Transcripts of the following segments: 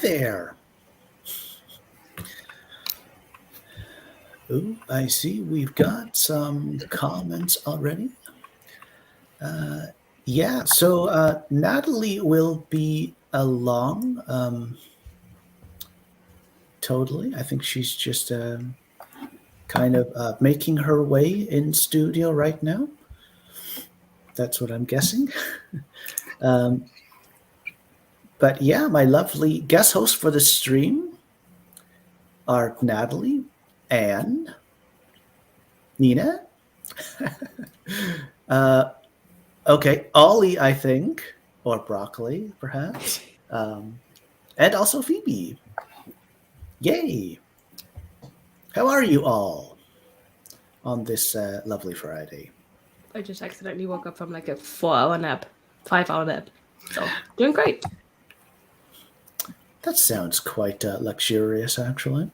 there. Oh, I see we've got some comments already. Yeah, so Natalie will be along. Totally. I think she's just kind of making her way in studio right now. That's what I'm guessing. But yeah, my lovely guest hosts for the stream are Natalie and Nina. Okay, Ollie, I think, or Broccoli, perhaps, and also Phoebe. Yay! How are you all on this lovely Friday? I just accidentally woke up from like a 4-hour nap, 5-hour nap. So, doing great. That sounds quite luxurious, actually.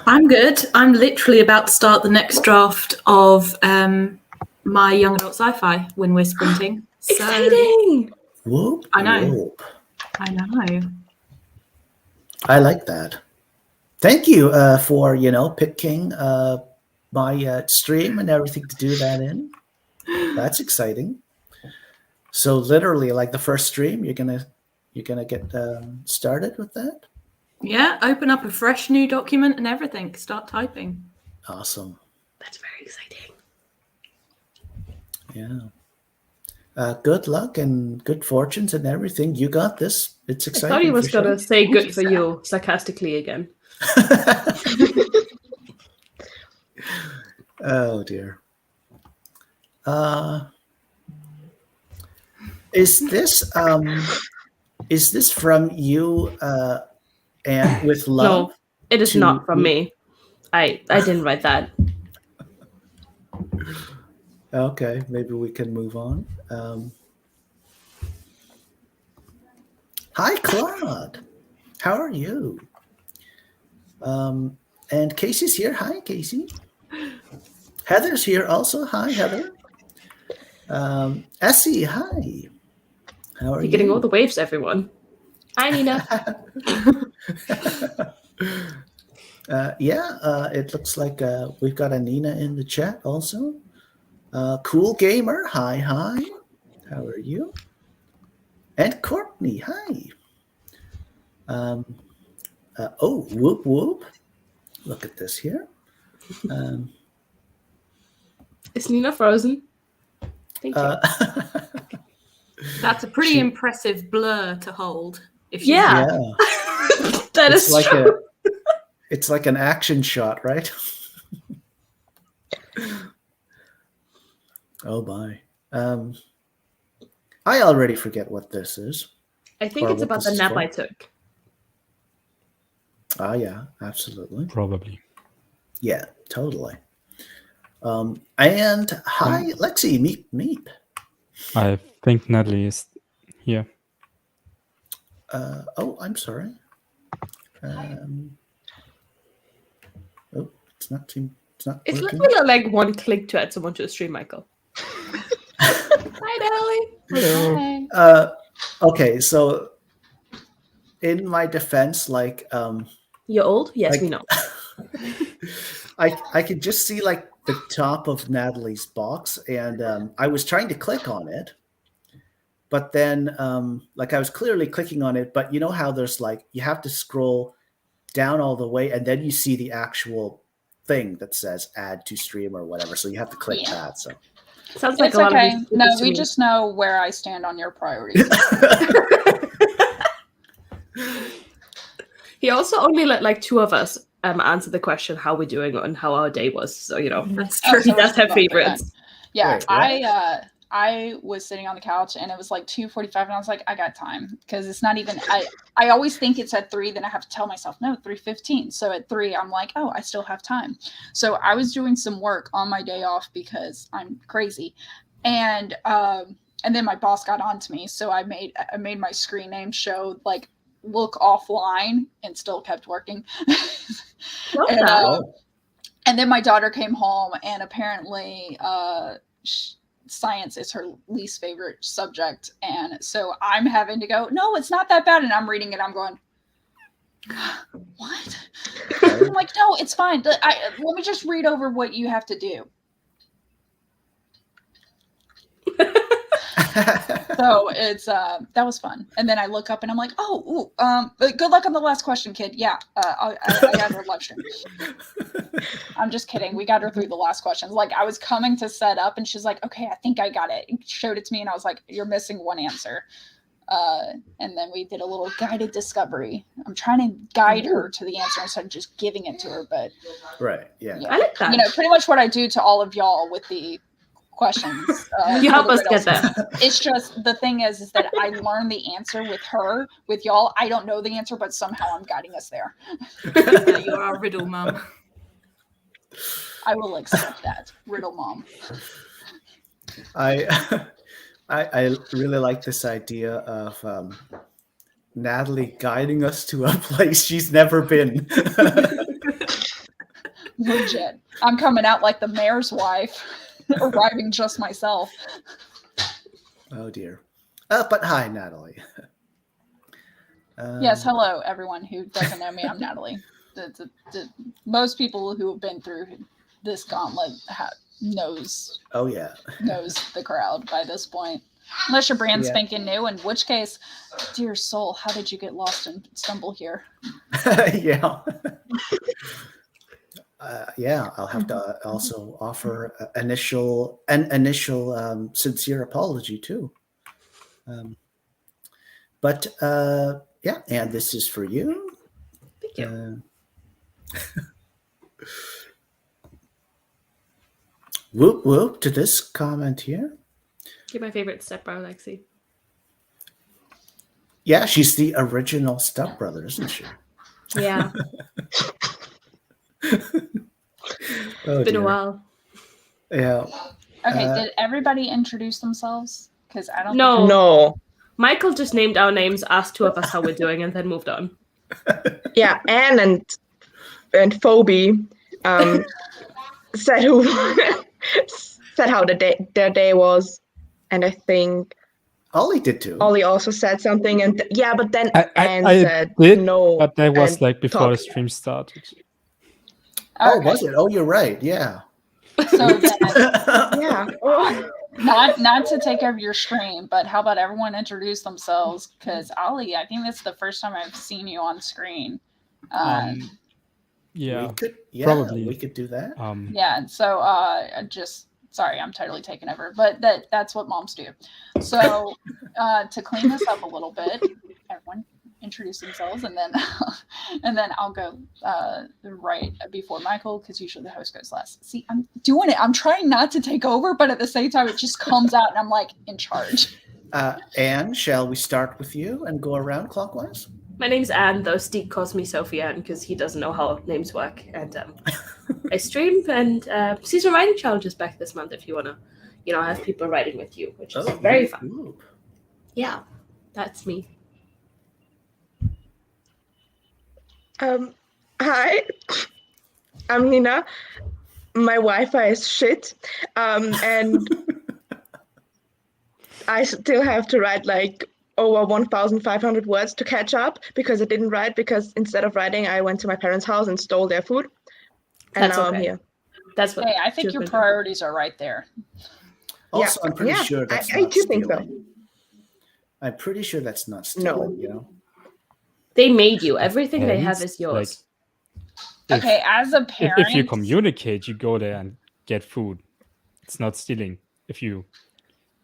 I'm good. I'm literally about to start the next draft of my young adult sci-fi when we're sprinting. So, Exciting! Whoop, I know. whoop. I know. I like that. Thank you for, picking my stream and everything to do that in. That's exciting. So literally, like the first stream, you're gonna get started with that? Yeah, open up a fresh new document and everything. Start typing. Awesome. That's very exciting. Yeah. Good luck and good fortunes and everything. You got this. It's exciting. I thought he was going to say Thank good you, for sir. you sarcastically again. Oh, dear. Is this from you and with love? No, it is not from me. I didn't write that. Okay, maybe we can move on. Hi, Claude. How are you? And Casey's here. Hi, Casey. Heather's here also. Hi, Heather. Essie, hi. How are you? You're getting all the waves, everyone. Hi, Nina. It looks like we've got a Nina in the chat also. Cool Gamer, hi. How are you? And Courtney, hi. Whoop whoop. Look at this here. Is Nina frozen? Thank you. That's a pretty impressive blur to hold. If you Yeah. That is like true. It's like an action shot, right? Oh, my. I already forget what this is. I think it's about the nap I took. Ah, yeah, absolutely. Probably. Yeah, totally. And hi, Lexi, meep. I think Natalie is here. I'm sorry. It's not It's working. literally like one click to add someone to a stream, Michael. Hi, Natalie. Hello. Hi. Okay, so in my defense, like You're old? Yes, like, we know. I could just see like the top of Natalie's box, and I was trying to click on it, but then like I was clearly clicking on it, but you know how there's like you have to scroll down all the way, and then you see the actual thing that says add to stream or whatever, so you have to click that. So Sounds like It's a lot okay. of these No, to we me. just know where I stand on your priorities. He also only let like two of us answer the question how we're doing and how our day was. So That's Oh, true. so he does have favorites. Yeah, Wait, what? I was sitting on the couch and it was like 2:45 and I was like, I got time because it's not even. I always think it's at 3, then I have to tell myself no, 3:15. So at 3, I'm like, oh, I still have time. So I was doing some work on my day off because I'm crazy, and then my boss got on to me, so I made my screen name show like look offline and still kept working. And then my daughter came home and apparently science is her least favorite subject. And so I'm having to go, no, it's not that bad. And I'm reading it. I'm going, what? I'm like, no, it's fine. Let me just read over what you have to do. So it's that was fun. And then I look up and I'm like, good luck on the last question, kid. Yeah, I got her live stream. I'm just kidding. We got her through the last questions. Like, I was coming to set up and she's like, okay, I think I got it. And showed it to me and I was like, you're missing one answer. And then we did a little guided discovery. I'm trying to guide her to the answer instead of just giving it to her. But right, yeah. I like that. You know, pretty much what I do to all of y'all with the questions. You help us get there. It's just, the thing is that I learn the answer with her. With y'all, I don't know the answer, but somehow I'm guiding us there. Yeah, you're our riddle mom. I will accept that, riddle mom. I really like this idea of Natalie guiding us to a place she's never been. Legit. I'm coming out like the mayor's wife, arriving just myself. Oh dear. But hi, Natalie. Yes, hello everyone who doesn't know me. I'm Natalie. Most people who have been through this gauntlet knows the crowd by this point. Unless you're brand spanking new, in which case, dear soul, how did you get lost and stumble here? Yeah. I'll have to also offer an initial sincere apology too. But and this is for you. Thank you. Whoop whoop to this comment here. You're my favorite stepbro, Lexi. Yeah, she's the original stepbrother, isn't she? Yeah. Oh, Been a while. Yeah. Okay, did everybody introduce themselves? Because I don't No. Michael just named our names, asked two of us how we're doing, and then moved on. Yeah, Anne and Phoebe said said how their day was, and I think Ollie did too. Ollie also said something, and but then Anne I said did, no. but that was and like before the talked. stream started. Oh, Okay. was it? Oh, you're right. Yeah. So then, Yeah. Oh. not to take over your stream, but how about everyone introduce themselves? Because Ollie, I think that's the first time I've seen you on screen. Yeah, Probably probably. we could do that. Yeah. So just sorry, I'm totally taking over, but that's what moms do. So to clean this up a little bit, everyone introduce themselves, and then I'll go right before Michael, because usually the host goes last. See, I'm doing it. I'm trying not to take over, but at the same time, it just comes out, and I'm like in charge. Anne, shall we start with you and go around clockwise? My name's Anne, though Steve calls me Sophie Anne because he doesn't know how names work. And I stream and season writing challenges back this month if you want to, have people writing with you, which is very fun. Ooh. Yeah, that's me. Hi, I'm Nina. My Wi-Fi is shit, and I still have to write like over 1,500 words to catch up because I didn't write, because instead of writing, I went to my parents' house and stole their food, and That's now okay. I'm here. That's what. Hey, I think your priorities are right there. Also, I'm pretty sure that's I not do think so. stealing. I'm pretty sure that's not stealing, No. They made you. Everything they have is yours. Okay, as a parent, If you communicate, you go there and get food. It's not stealing. If you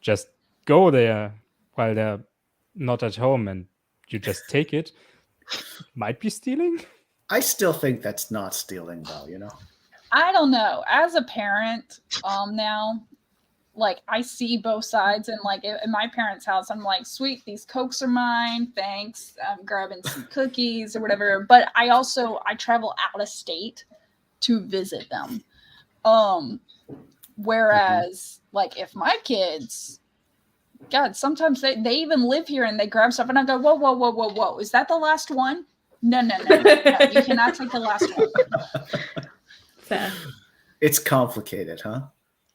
just go there while they're not at home and you just take it, might be stealing. I still think that's not stealing, though. I don't know. As a parent, now, like, I see both sides, and like in my parents' house, I'm like, sweet, these Cokes are mine, thanks. I'm grabbing some cookies or whatever. But I travel out of state to visit them. Whereas, like, if my kids, God, sometimes they even live here and they grab stuff, and I go, whoa, is that the last one? No, you cannot take the last one. Fair. It's complicated, huh?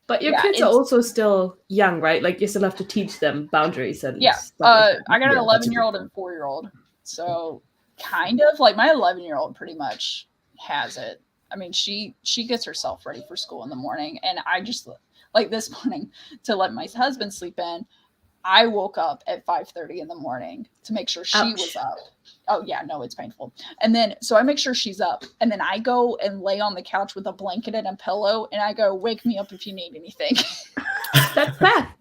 But your Yeah, kids are it's- also still young, right? Like you still have to teach them boundaries and Yeah, stuff like that. I got an Yeah, that's a 11-year-old and 4-year-old, so kind of like my 11-year-old pretty much has it. I mean, she gets herself ready for school in the morning, and I just like this morning to let my husband sleep in. I woke up at 5:30 in the morning to make sure she Ouch. was up. Oh yeah, no, it's painful. And then so I make sure she's up, and then I go and lay on the couch with a blanket and a pillow, and I go, "Wake me up if you need anything." That's fair.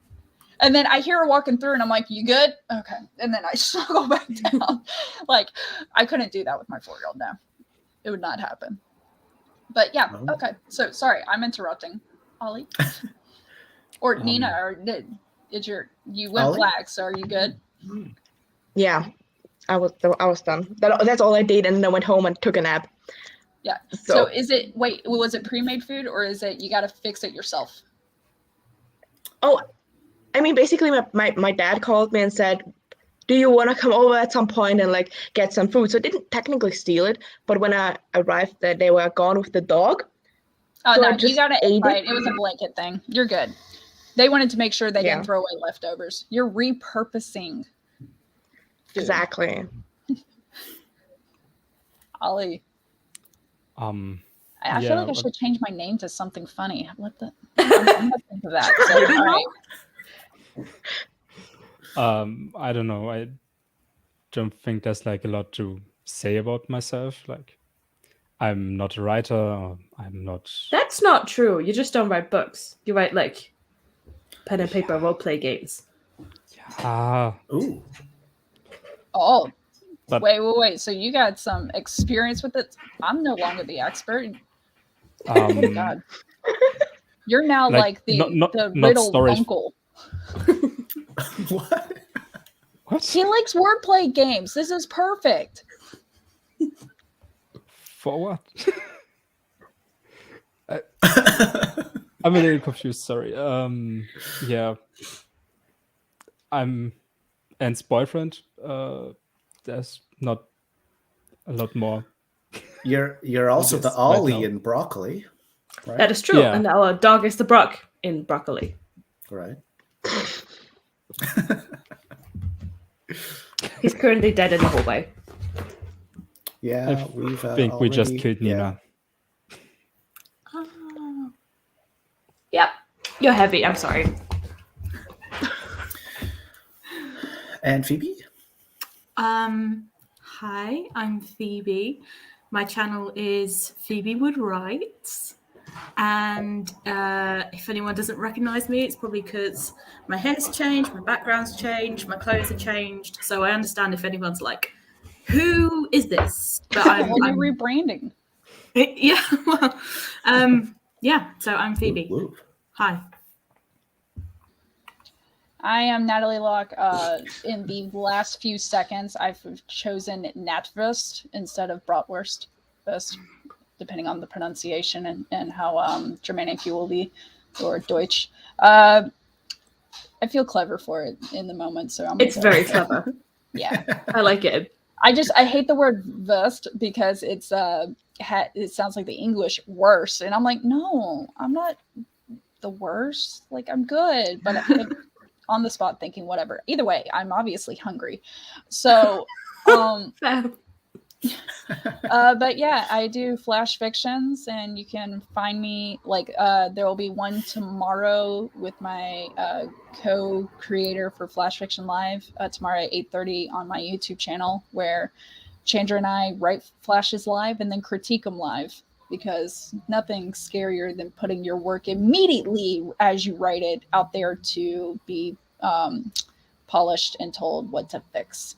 And then I hear her walking through, and I'm like, "You good?" Okay. And then I snuggle back down. Like I couldn't do that with my 4-year-old. No, it would not happen. But yeah, Oh. okay. So sorry, I'm interrupting, Ollie, or Nina, or you went Ollie? black. So are you good? Yeah, I was done. That's all I did, and then I went home and took a nap. Yeah. So- So is it? Wait, was it pre-made food, or is it you got to fix it yourself? Oh, I mean, basically, my dad called me and said, "Do you want to come over at some point and like get some food?" So I didn't technically steal it, but when I arrived, that they were gone with the dog. Oh So I no, you just got to ate invite. it. It was a blanket thing. You're good. They wanted to make sure they Yeah. didn't throw away leftovers. You're repurposing food. Exactly. Ollie, I feel Yeah, like I but- should change my name to something funny. What the? I'm gonna think of that. So, all right. I don't know. I don't think there's like a lot to say about myself. Like, I'm not a writer. Or I'm not. That's not true. You just don't write books. You write like pen and paper role-play games. Ah, Ooh. Oh, But- wait. So you got some experience with it? I'm no longer the expert. God. You're now like the not riddle stories. uncle. What? What? He likes wordplay games. This is perfect. For what? I'm a little confused. Sorry. Yeah. I'm Anne's boyfriend. There's not a lot more. You're also the Yes, right Ollie now. in broccoli, right? That is true. Yeah. And our dog is the Brock in broccoli. Right. He's currently dead in the hallway. Yeah, I we've think we just already- killed yeah. Nina. Yep. You're heavy. I'm sorry. And Phoebe? Hi, I'm Phoebe. My channel is PhoebeWoodWrites. And if anyone doesn't recognize me, it's probably because my hair's changed, my background's changed, my clothes are changed. So I understand if anyone's like, who is this? But Whole new rebranding. yeah, well, yeah, so I'm Phoebe. Woo, woo. Hi. I am Natalie Locke. In the last few seconds, I've chosen Natvist instead of Bratwurst, depending on the pronunciation and how Germanic you will be, or Deutsch. I feel clever for it in the moment, so I'm. It's very clever. Yeah. I like it. I hate the word "vest" because it sounds like the English worse, and I'm like, no, I'm not the worst. Like I'm good, but on the spot thinking whatever. Either way, I'm obviously hungry, so. But yeah, I do flash fictions, and you can find me there will be one tomorrow with my co-creator for Flash Fiction Live tomorrow at 8:30 on my YouTube channel, where Chandra and I write flashes live and then critique them live, because nothing's scarier than putting your work immediately as you write it out there to be polished and told what to fix.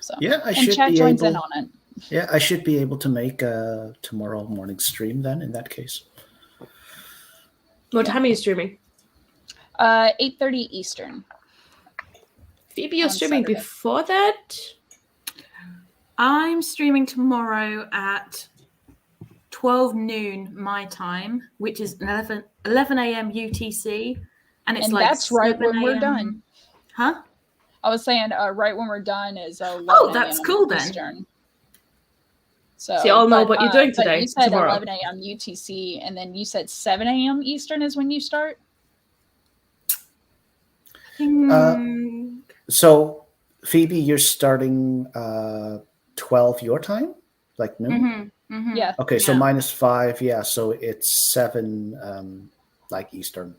So Yeah, I and should chat be joins able. in on it. Yeah, I should be able to make a tomorrow morning stream then. In that case, What time are you streaming? 8:30 Eastern. Phoebe, you're On streaming Saturday. before that? I'm streaming tomorrow at 12 noon my time, which is 11 a.m. UTC. And it's And like that's right 7 when we're a.m. done. Huh? I was saying right when we're done is 11 Oh, that's a.m. cool then. Eastern. So you all know what you're doing but today, you said tomorrow. 11 a.m. UTC, and then you said 7 a.m. Eastern is when you start. So, Phoebe, you're starting 12 your time, like noon. Yeah. Okay, so Yeah. -5, yeah. So it's 7, like Eastern,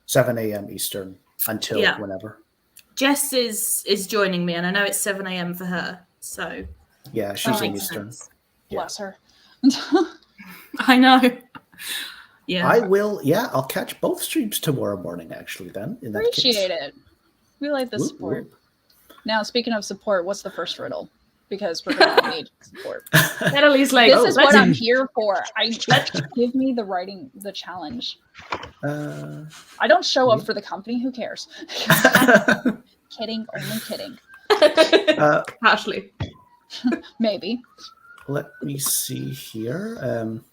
7 a.m. Eastern until Yeah. whenever. Jess is joining me, and I know it's 7 a.m. for her. So Yeah, she's in makes Eastern. sense. Bless her. I know. Yeah. I'll catch both streams tomorrow morning, actually, then. In that Appreciate case. it. We like the Whoop, support. whoop. Now, speaking of support, what's the first riddle? Because we're going to need support. Natalie's like, This is what let's I'm here for. Give me the challenge. I don't show up for the company. Who cares? Kidding, only kidding. Ashley. Maybe. Let me see here. In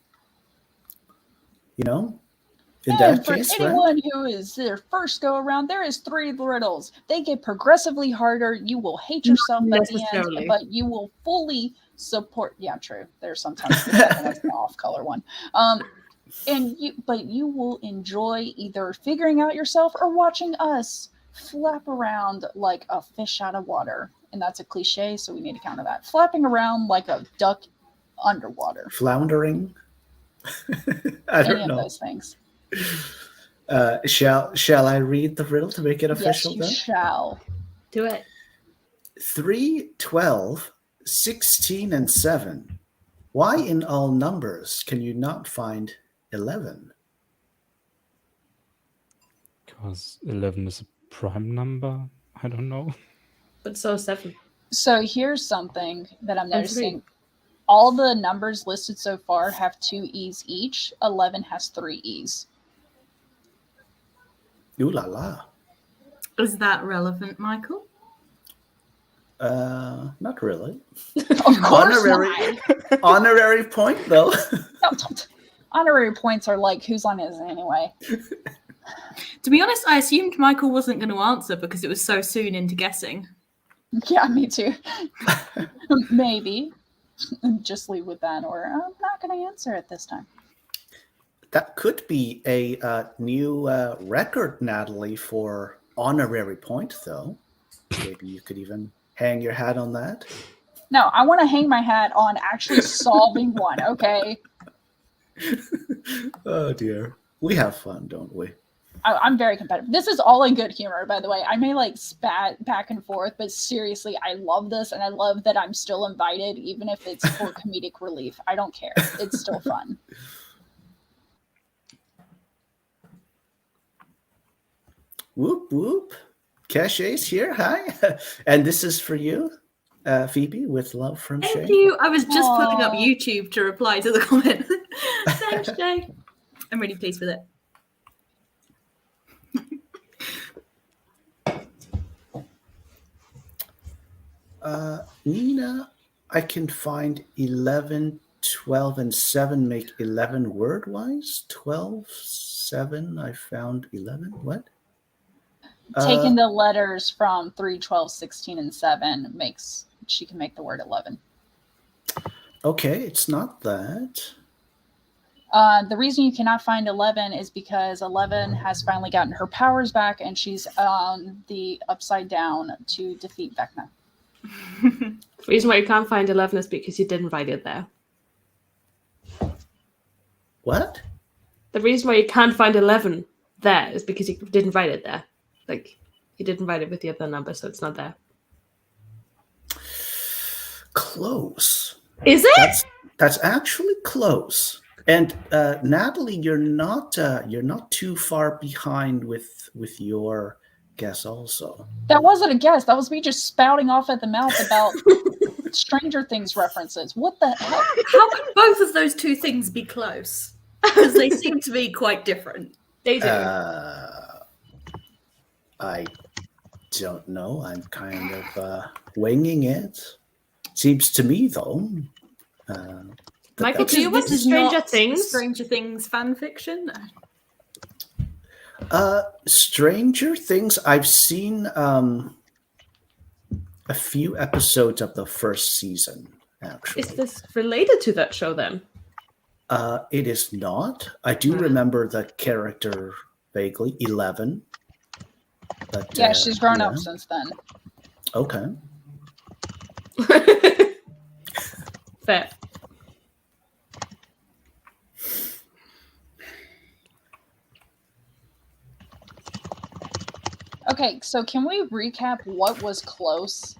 And that for case, anyone who is their first go around, there is 3 riddles. They get progressively harder. You will hate yourself Not at the necessarily. end, but you will fully support. Yeah, true. There's sometimes the second one's the off-color one. But you will enjoy either figuring out yourself or watching us flap around like a fish out of water. And that's a cliche, so we need to counter that. Flapping around like a duck underwater. floundering. I don't Any know. of those things. Shall I read the riddle to make it official? Yes, you then shall. Do it. 3, 12, 16, and 7. Why in all numbers can you not find 11? Because 11 is a prime number. I don't know. But so 7. So here's something that I'm And 3. noticing. All the numbers listed so far have 2 E's each. 11 has 3 E's. Ooh la la. Is that relevant, Michael? Not really. Of course Honorary, not. honorary point though. No, honorary points are like, whose line is it anyway? To be honest, I assumed Michael wasn't going to answer because it was so soon into guessing. Yeah, me too. Maybe. Just leave with that, or I'm not going to answer it this time. That could be a new record, Natalie, for honorary point, though. Maybe you could even hang your hat on that. No, I want to hang my hat on actually solving one, okay? Oh, dear. We have fun, don't we? I'm very competitive. This is all in good humor, by the way. I may like spat back and forth, but seriously, I love this, and I love that I'm still invited, even if it's for comedic relief. I don't care. It's still fun. Whoop, whoop. Cachet's here. Hi. And this is for you, Phoebe, with love from Shay. Thank you. I was just pulling up Aw. YouTube to reply to the comment. Thanks, Jay. I'm really pleased with it. Nina, I can find 11, 12, and 7 make 11 word-wise. 12, 7, I found 11. What? Taking the letters from 3, 12, 16, and 7 makes, she can make the word 11. Okay, it's not that. The reason you cannot find 11 is because 11 has finally gotten her powers back, and she's on the upside down to defeat Vecna. The reason why you can't find 11 is because you didn't write it there. What? The reason why you can't find 11 there is because you didn't write it there. Like, you didn't write it with the other number, so it's not there. Close. Is it? That's actually close. And Natalie, you're not too far behind with your guess also. That wasn't a guess. That was me just spouting off at the mouth about Stranger Things references. What the heck? How can both of those two things be close? Because they seem to be quite different. They do. I don't know. I'm kind of winging it. Seems to me, though. Michael, do you watch This is Stranger not Things? Stranger Things fan fiction? Stranger Things, I've seen a few episodes of the first season, actually. Is this related to that show then? It is not. I do remember the character vaguely, 11. But, Yeah, she's grown yeah. up since then. Okay. Fair. Okay, so can we recap what was close?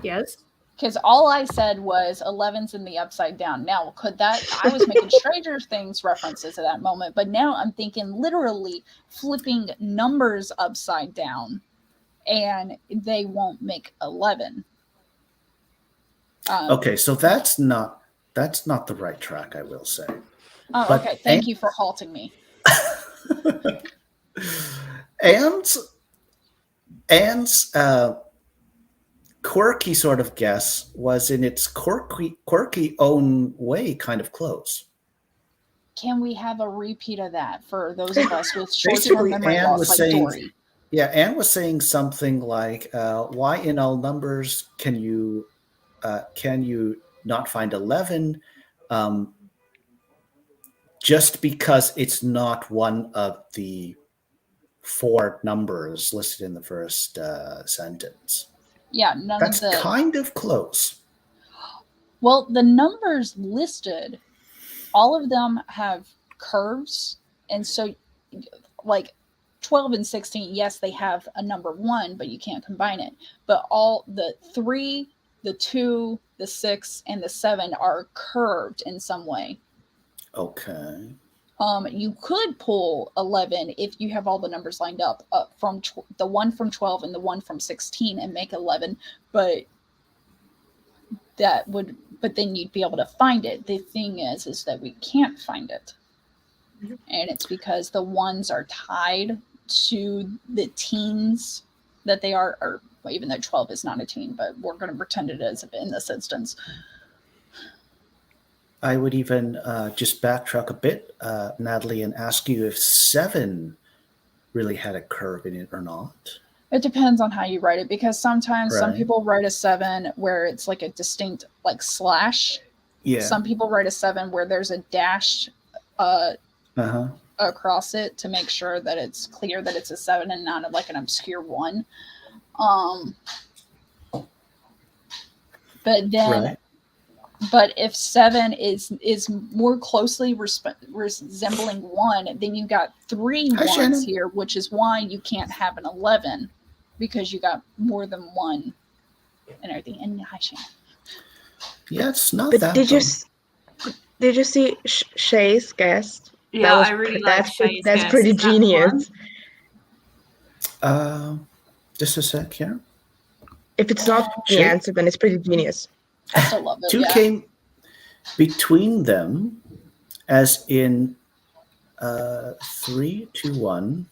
Yes. Because all I said was 11's in the upside down. Now, could that... I was making Stranger Things references at that moment, but now I'm thinking literally flipping numbers upside down, and they won't make 11. Okay, so that's not the right track, I will say. Oh, But okay. Thank you for halting me. Anne's quirky sort of guess was in its quirky own way kind of close. Can we have a repeat of that for those of us with short-term Basically, memory Anne loss was like saying, Dory? yeah, Anne was saying something like, why in all numbers can you not find 11? Just because it's not one of the 4 numbers listed in the first sentence. Yeah, That's kind of close. Well, the numbers listed, all of them have curves. And so, like 12 and 16, yes, they have a number 1, but you can't combine it. But all the 3, the 2, the 6, and the 7 are curved in some way. Okay. You could pull 11 if you have all the numbers lined up from the one from 12 and the one from 16 and make 11, but then you'd be able to find it. The thing is that we can't find it. And it's because the ones are tied to the teens that they are, or well, even though 12 is not a teen, but we're going to pretend it is in this instance. I would even just backtrack a bit, Natalie, and ask you if 7 really had a curve in it or not. It depends on how you write it, because sometimes some Right. people write a 7 where it's like a distinct like slash. Yeah. Some people write a 7 where there's a dash across it to make sure that it's clear that it's a 7 and not like an obscure 1. But then Right. But if 7 is more closely resembling 1, then you got 3 Hi, 1s Shannon. here, which is why you can't have an 11, because you got more than 1 and everything. And hi, Shannon. Yeah, it's not But that did you dumb. see Shay's guess? Yeah, I really like Shay's That's guess. pretty Is that the genius. Just a sec here. If it's not the Shay? answer, then it's pretty genius. I still love it. 2 Yeah. came between them, as in 3, 2, 1.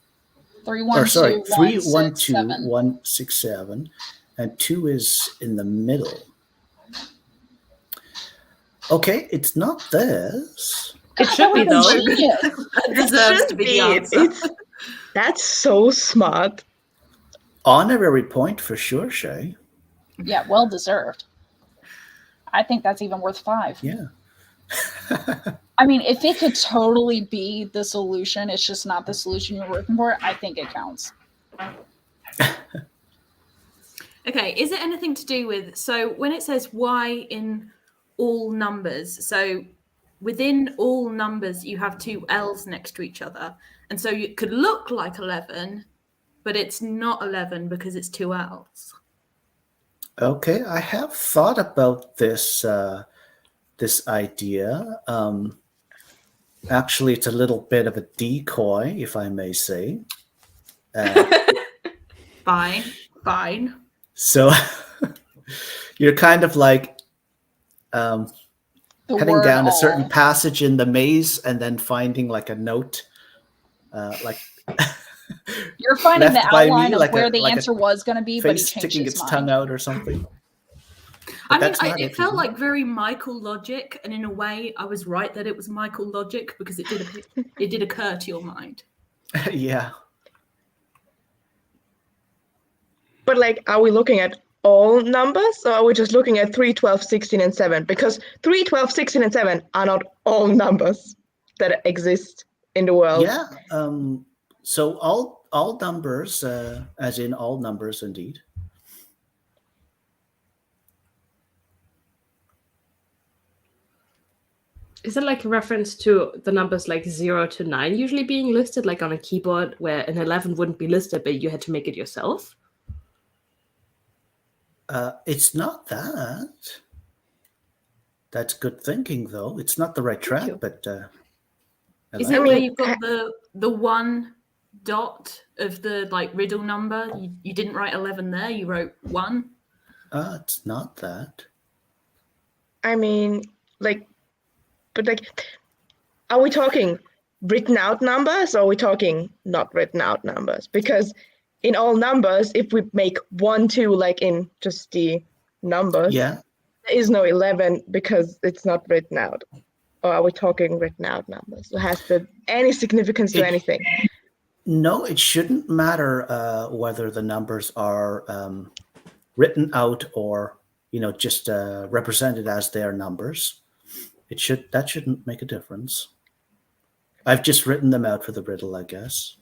3, 1, Or 2, sorry, 3, 1, 1, 6, 2, 7. 1, 6, 7, and 2 is in the middle. Okay, it's not this. It should be That though. would've been genius. It deserves to be the answer. That's so smart. Honorary point for sure, Shay. Yeah, well deserved. I think that's even worth 5. Yeah. I mean, if it could totally be the solution, it's just not the solution you're looking for, I think it counts. Okay, is it anything to do with, so when it says why in all numbers, so within all numbers you have 2 L's next to each other, and so it could look like 11, but it's not 11 because it's 2 L's. Okay, I have thought about this this idea. Actually, it's a little bit of a decoy, if I may say. Fine. So you're kind of like The heading word down a all. certain passage in the maze and then finding like a note, like You're finding the left by me, outline of like where a- the like a answer was going to be, but he face changed sticking his its mind. tongue out or something. I mean, that's not it it, felt is it? like very Michael logic, and in a way, I was right that it was Michael logic because it did occur to your mind. Yeah. But like, are we looking at all numbers, or are we just looking at 3, 12, 16, and 7? Because 3, 12, 16, and 7 are not all numbers that exist in the world. Yeah. So all numbers, as in all numbers, indeed. Is it like a reference to the numbers like 0 to 9 usually being listed, like on a keyboard, where an 11 wouldn't be listed, but you had to make it yourself? It's not that. That's good thinking, though. It's not the right track, you. but Is like it it. where you've got the one dot of the like riddle number? You didn't write 11 there. You wrote 1. It's not that. I mean, like, but like, are we talking written out numbers, or are we talking not written out numbers? Because in all numbers, if we make 1, 2, like in just the numbers, Yeah. there is no 11 because it's not written out. Or are we talking written out numbers? Has any significance to anything? No, it shouldn't matter whether the numbers are written out or just represented as their numbers. That shouldn't make a difference. I've just written them out for the riddle, I guess.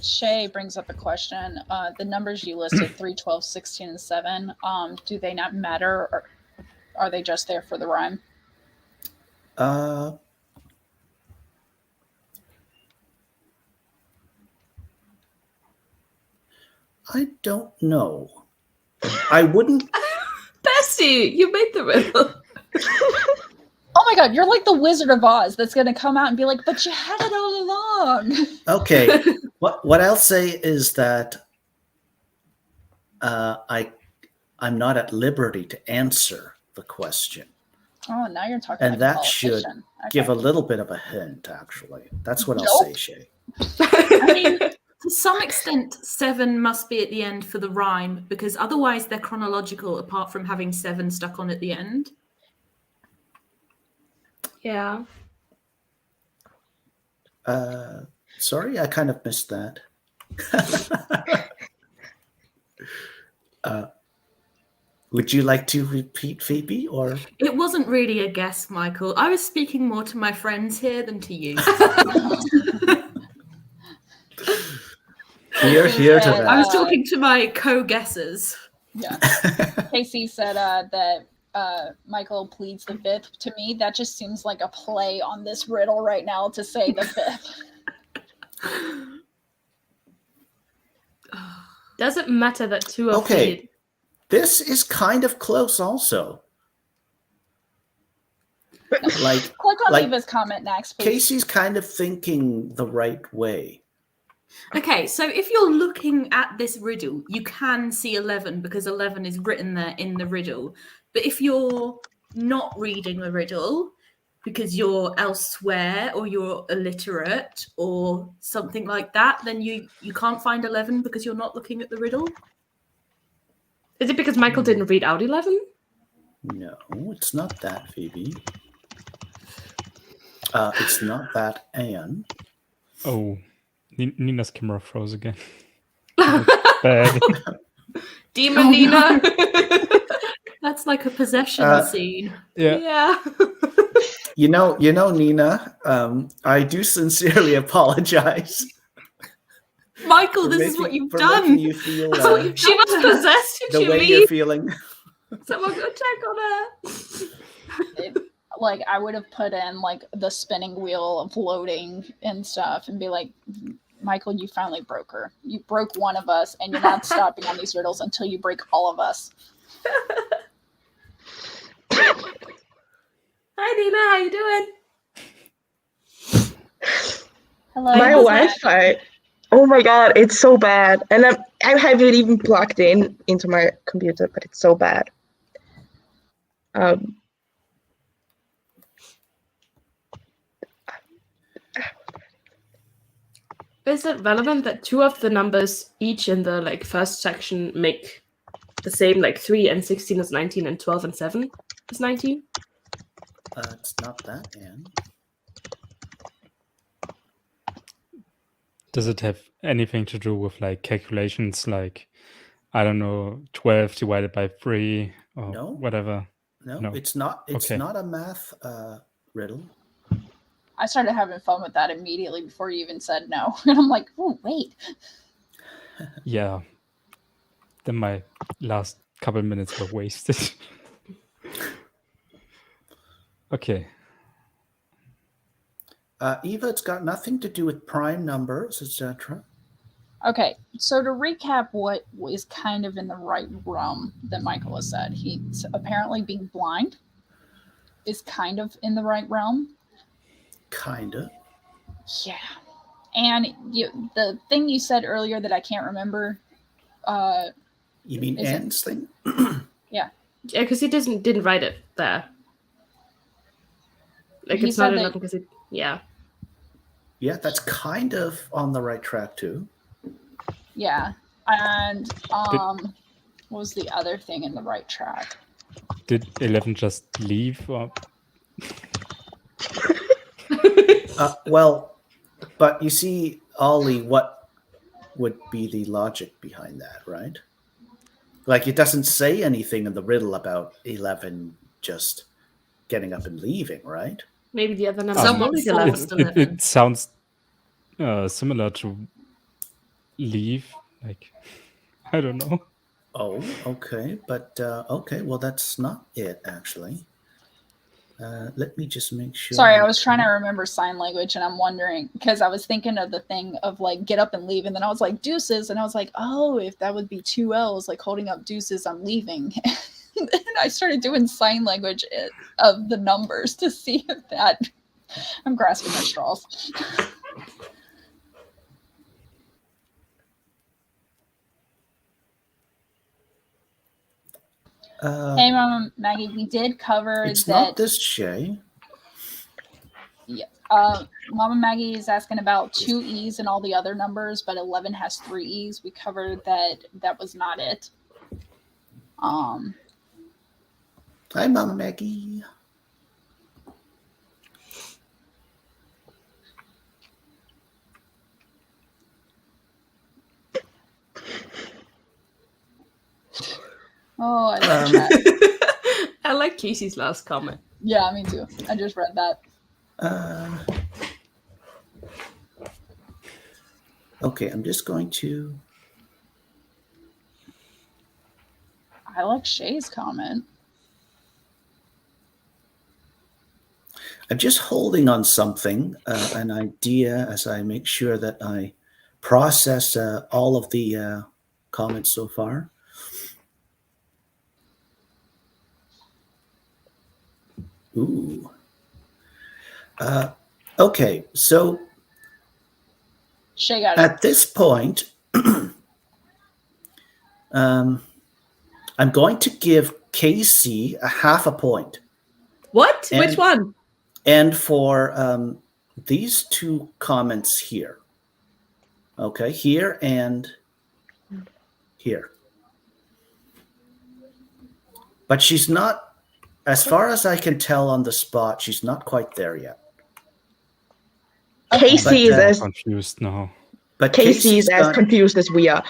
Shay brings up a question. The numbers you listed, 3, 12, 16, and 7, do they not matter, or are they just there for the rhyme? I don't know. I wouldn't. Bessie, you made the riddle. Oh my god, you're like the Wizard of Oz that's going to come out and be like, but you had it all along. Okay. What I'll say is that I'm not at liberty to answer the question. Oh, now you're talking And like that a should politician. give a little bit of a hint, actually. That's what I'll say, Nope. Shay. I mean, to some extent, 7 must be at the end for the rhyme, because otherwise they're chronological apart from having 7 stuck on at the end. Yeah. Sorry, I kind of missed that. Would you like to repeat, Phoebe, or? It wasn't really a guess, Michael. I was speaking more to my friends here than to you. Here to that. I was talking to my co-guessers. Yeah. Casey said that Michael pleads the fifth. To me, that just seems like a play on this riddle right now to say the fifth. Does it matter that 2 are Okay. feed? This is kind of close also. Like, Click on like Eva's comment next, please. Casey's kind of thinking the right way. Okay, so if you're looking at this riddle, you can see 11 because 11 is written there in the riddle. But if you're not reading the riddle because you're elsewhere or you're illiterate or something like that, then you can't find 11 because you're not looking at the riddle. Is it because Michael didn't read out 11? No, it's not that, Phoebe. It's not that, Anne. Oh, Nina's camera froze again. Bad. Demon Nina. That's like a possession scene. Yeah. Yeah. You know, Nina, I do sincerely apologize. Michael, this is what you've done. You feel, She was possessed, the didn't way you you're mean? feeling. Someone go check on her. Like, I would have put in like the spinning wheel of loading and stuff and be like, Michael, you finally broke her. You broke one of us, and you're not stopping on these riddles until you break all of us. Hi, Nina. How you doing? Hello. My Wi-Fi. Oh my god, it's so bad. And I have it even plugged into my computer, but it's so bad. Is it relevant that 2 of the numbers each in the like first section make the same, like 3 and 16 is 19 and 12 and 7 is 19? It's not that, Anne. Does it have anything to do with like calculations, like I don't know, 12 divided by 3 or No. whatever. No, No. it's not. It's Okay. not a math riddle. I started having fun with that immediately before you even said no. And I'm like, oh, wait. Yeah. Then my last couple minutes were wasted. Okay. Eva, it's got nothing to do with prime numbers, etc. Okay, so to recap what is kind of in the right realm that Michael has said, he's apparently being blind is kind of in the right realm. Kinda. Yeah. And the thing you said earlier that I can't remember. You mean Is it- Anne's thing? Yeah, because he didn't write it there. Like He it's not said 11 because it. Yeah. Yeah, that's kind of on the right track too. Yeah. And what was the other thing in the right track? Did 11 just leave? Or... Well, but you see, Ollie, what would be the logic behind that, right? Like it doesn't say anything in the riddle about 11 just getting up and leaving, right? Maybe the other number Someone is 11. forced It sounds similar to leave. Like, I don't know. Oh, okay. But, okay, well, that's not it, actually. Let me just make sure. Sorry, I was trying to remember sign language, and I'm wondering because I was thinking of the thing of like get up and leave, and then I was like deuces, and I was like, oh, if that would be 2 L's, like holding up deuces, I'm leaving. And I started doing sign language of the numbers to see if that. I'm grasping at straws. Hey, Mama Maggie, we did cover it's that. not this Shay. Yeah. Mama Maggie is asking about 2 E's and all the other numbers, but 11 has 3 E's. We covered that was not it. Hi, Mama Maggie. Oh, I love that. I like Casey's last comment. Yeah, me too. I just read that. Okay, I'm just going to. I like Shay's comment. I'm just holding on something, an idea, as I make sure that I process all of the comments so far. Ooh. Okay, so Shay got it. at this point, I'm going to give Casey a half a point. What? And- Which one? And for these 2 comments here, okay, here and here. But she's not, as far as I can tell on the spot, she's not quite there yet. Casey But, is as Confused now. But Casey is as got, confused as we are.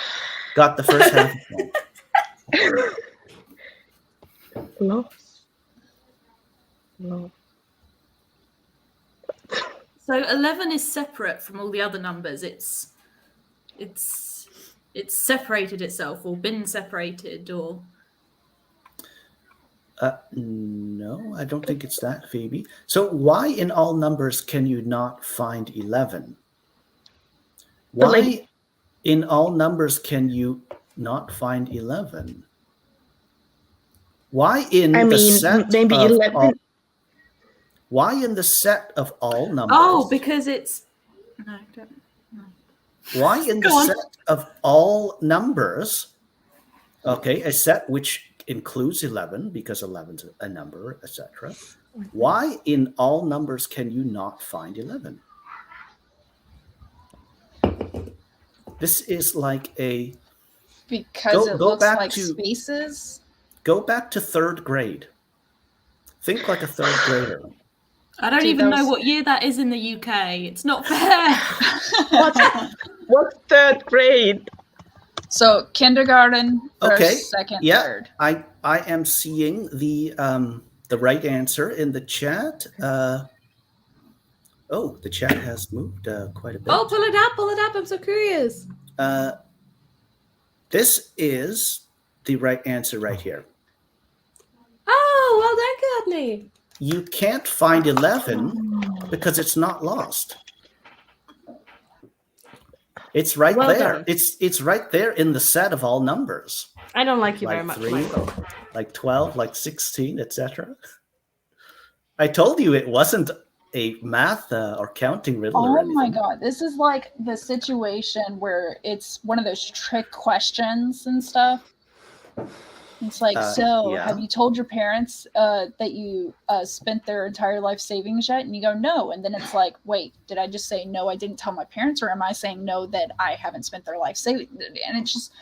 got the first half a point. No. No. So 11 is separate from all the other numbers. It's separated itself or been separated or. No, I don't think it's that, Phoebe. So why in all numbers can you not find 11? But, Why like- in all numbers can you not find 11? Why in I the mean, set maybe of 11. all, why in the set of all numbers? Oh, because it's. No, I don't. Why in the Go on. set of all numbers? Okay, a set which includes 11 because 11's a number, etc. Why in all numbers can you not find 11? This is like a Because it go looks back like to- spaces. go back to 3rd grade. Think like a 3rd grader. I don't See, even those- know what year that is in the UK. It's not fair. What's 3rd grade? So kindergarten, first, Okay. second, Yeah, third. I am seeing the right answer in the chat. Oh, the chat has moved quite a bit. Oh, pull it up. I'm so curious. This is the right answer right here. Oh, well done, Courtney. You can't find 11 because it's not lost. It's right Well there. done. It's right there in the set of all numbers. I don't like you Like very much, 3, Michael. like 12, like 16, etc. I told you it wasn't a math or counting riddle or Oh anything. my god, this is like the situation where it's one of those trick questions and stuff. It's like, yeah. have you told your parents that you spent their entire life savings yet? And you go, no. And then it's like, wait, did I just say no, I didn't tell my parents? Or am I saying no, that I haven't spent their life saving? And it's just...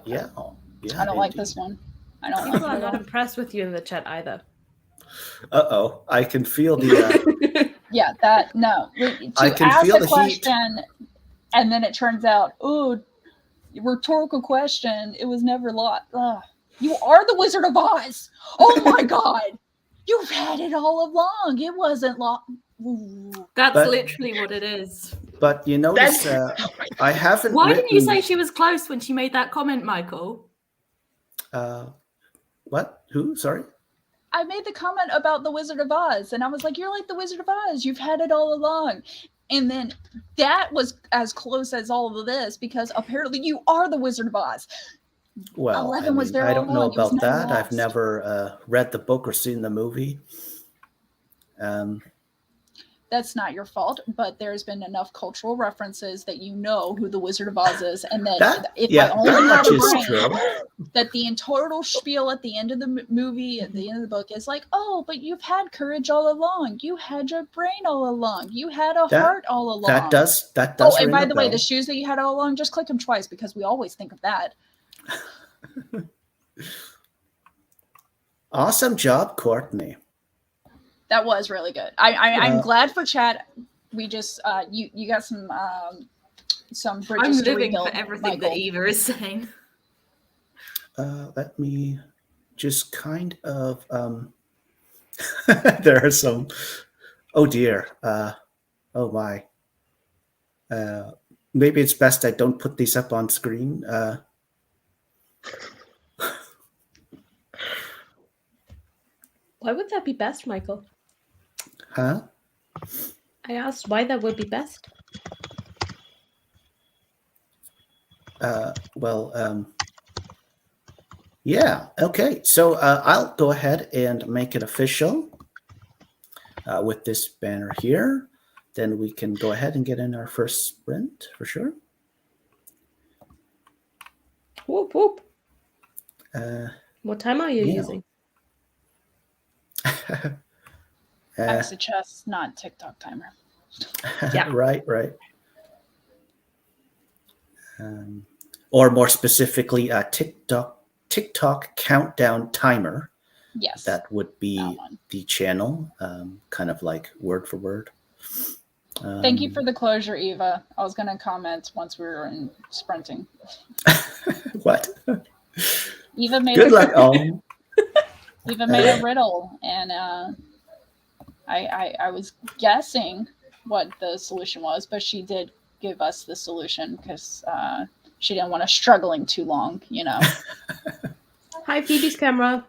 Yeah. I don't like this one. I don't People like are it. not impressed with you in the chat either. Uh-oh. I can feel the... Yeah, that, no. I To can ask feel a the question, and then it turns out, oh, rhetorical question, it was never lost. You are the Wizard of Oz. Oh my god. You've had it all along. It wasn't lost. That's But- literally what it is. But you notice I haven't Why written... didn't you say she was close when she made that comment, Michael? What? Who? Sorry? I made the comment about the Wizard of Oz, and I was like, you're like the Wizard of Oz. You've had it all along. And then that was as close as all of this, because apparently you are the Wizard of Oz. Well, 11 was there I all don't know along. It was about never that. I've lost. never read the book or seen the movie. That's not your fault, but there's been enough cultural references that you know who the Wizard of Oz is, and that if I only that had much a is brain, true. that the total spiel at the end of the movie, at the end of the book, is like, oh, but you've had courage all along. You had your brain all along. You had a heart all along. That does Oh, and ring by a the way, bell. the shoes that you had all along, just click them twice, because we always think of that. Awesome job, Courtney. That was really good. I'm glad for chat. We just you got some bridges I'm to living rebuild, for everything Michael. that Eva is saying. Let me just kind of there are some... Oh dear. Oh my. Maybe it's best I don't put these up on screen. Why would that be best, Michael? Huh? I asked why that would be best. Yeah, okay. So I'll go ahead and make it official with this banner here. Then we can go ahead and get in our first sprint for sure. Whoop, whoop. What time are you yeah. using? Exit chess, not TikTok timer. Yeah. Right. Or more specifically, a TikTok countdown timer. Yes. That would be the channel, kind of like word for word. Thank you for the closure, Eva. I was going to comment once we were in sprinting. What? Eva made Good luck, all. Eva made a riddle, and I was guessing what the solution was, but she did give us the solution because she didn't want us struggling too long, you know. Hi, Phoebe's camera.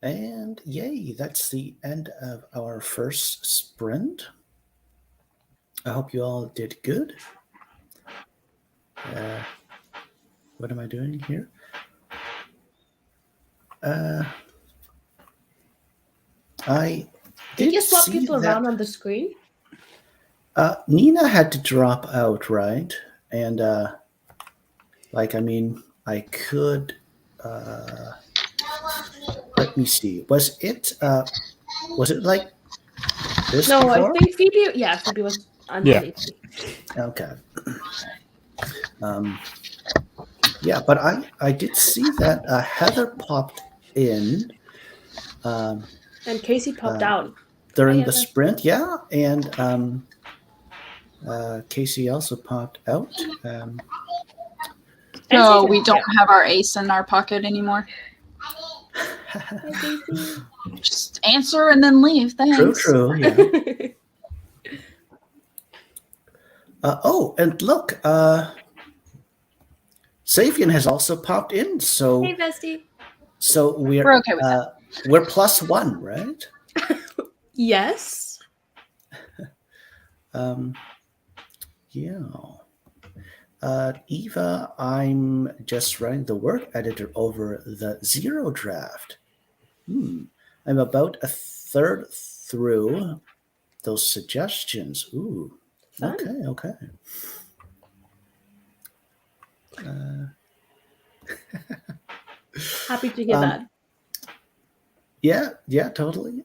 And yay, that's the end of our first sprint. I hope you all did good. What am I doing here? I Did you swap see people that- around on the screen? Nina had to drop out, right? And I could. Let me see. Was it like this No, before? I think Phoebe. Yeah, Phoebe was unbelievable. Okay. Yeah, but I did see that Heather popped in And Casey popped out. during Hi, the Heather. sprint. Yeah, and Casey also popped out. So we don't have our ace in our pocket anymore. Hi, Casey. Just answer and then leave. Thanks. True. Yeah. And look, Safian has also popped in. So Hey, Bestie. So We're okay with that. We're +1, right? Yes. Yeah. Eva, I'm just running the work editor over the zero draft. I'm about a third through those suggestions. Ooh. Fun. Okay. Happy to hear that. Yeah, totally.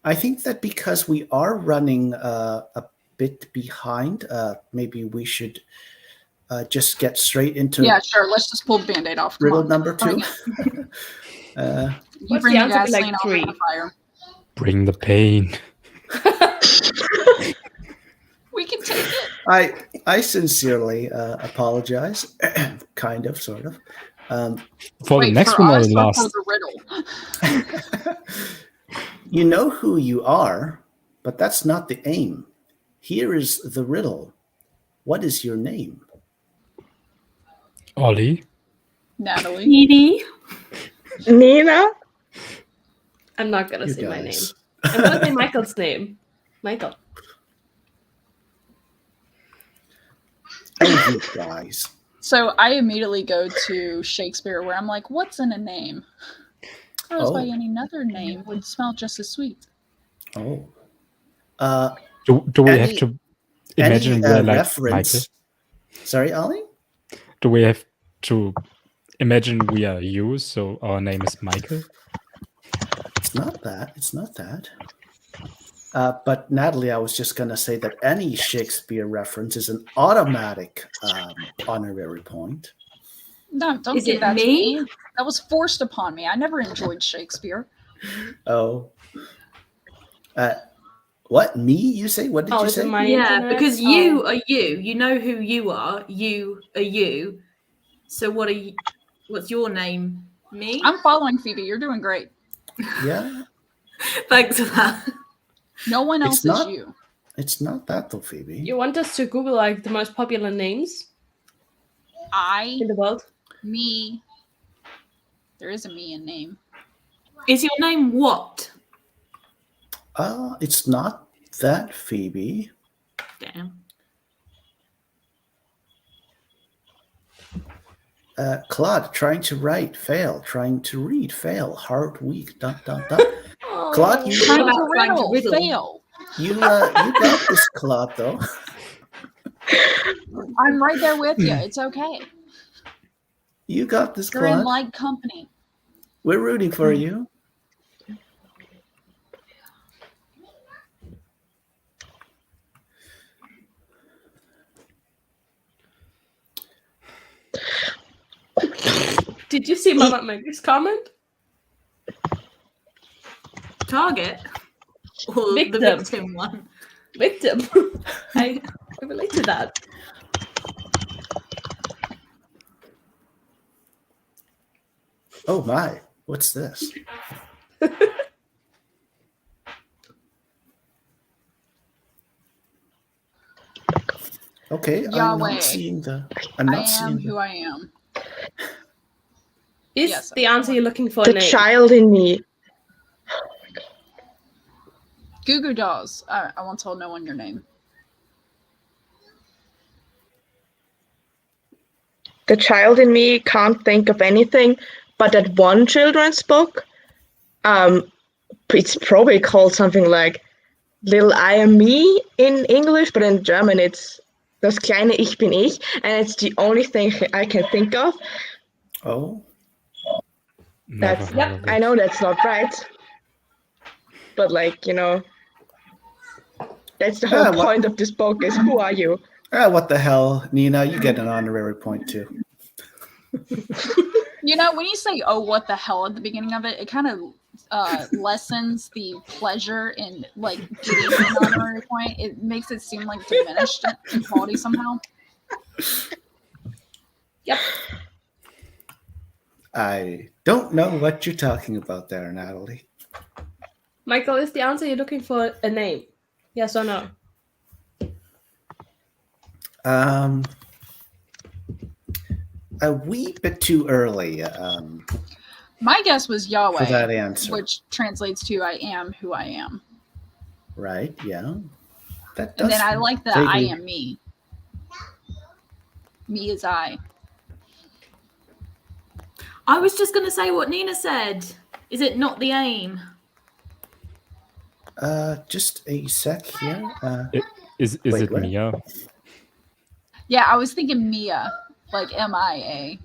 I think that because we are running a bit behind, maybe we should just get straight into Yeah, sure. Let's just pull the Band-Aid off. Come riddle on. number 2. You What's bring the the answer? gasoline, Like I'll 3. bring the fire. Bring the pain. We can take it. I sincerely apologize, kind of, sort of. For the Wait, next for one or us the or last? for the riddle? You know who you are, but that's not the aim. Here is the riddle. What is your name? Ollie? Natalie. Edie. Nina? I'm not gonna You say my name. guys. I'm gonna say Michael's name. Michael. Oh, you guys. So I immediately go to Shakespeare where I'm like, what's in a name? Rose by any other name would smell just as sweet. Oh. Do we have Any- to imagine Any we're like reference? Michael? Sorry, Ollie? Do we have to imagine we are you, so our name is Michael? It's not that. But Natalie, I was just going to say that any Shakespeare reference is an automatic honorary point. No, don't Is give it that to me? me. That was forced upon me. I never enjoyed Shakespeare. Oh. What? Me, you say? What did you is it say? my Yeah, internet? because you are you. You know who you are. You are you. So what are you? What's your name? Me? I'm following Phoebe. You're doing great. Yeah. Thanks for that. No one It's else is not- you. It's not that though, Phoebe. You want us to Google like the most popular names I, in the world? me. There is a me in name. Is your name what? It's not that, Phoebe. Damn. Claude, trying to write, fail. Trying to read, fail. Hard week, ... Claude, you How Trying about to trying to riddle, riddle? fail. you got this, Claude, though. I'm right there with you. It's okay. You got this, You're in Claude. light company. We're rooting for you. Did you see Mama Maggie's comment? Target? Or Victim. the victim one? Victim. I relate to that. Oh my, what's this? Okay, I'm Yahweh. not seeing the. I am who I am. Is Yes, the answer you're looking for The a name? child in me. Goo Goo Dolls. I won't tell no one your name. The child in me can't think of anything but that one children's book. It's probably called something like Little I Am Me in English, but in German it's Das kleine Ich bin ich, and it's the only thing I can think of. Oh, Never That's- heard Yep. of I it. know that's not right, but like, you know, that's the whole Ah, what- point of this book is who are you? what the hell, Nina? You get an honorary point too. You know, when you say "oh, what the hell" at the beginning of it, it kind of lessens the pleasure in like getting an honorary point. It makes it seem like diminished in quality somehow. Yep. I don't know what you're talking about there, Natalie. Michael, is the answer you're looking for a name? Yes or no? A wee bit too early My guess was for Yahweh, that answer. which translates to "I am who I am," Right? Yeah. That and does then I like the "I vaguely- am me." Me is I. I was just going to say what Nina said. Is it not the aim? Just a sec here. Is Wait, it what? Mia? Yeah, I was thinking Mia, like MIA.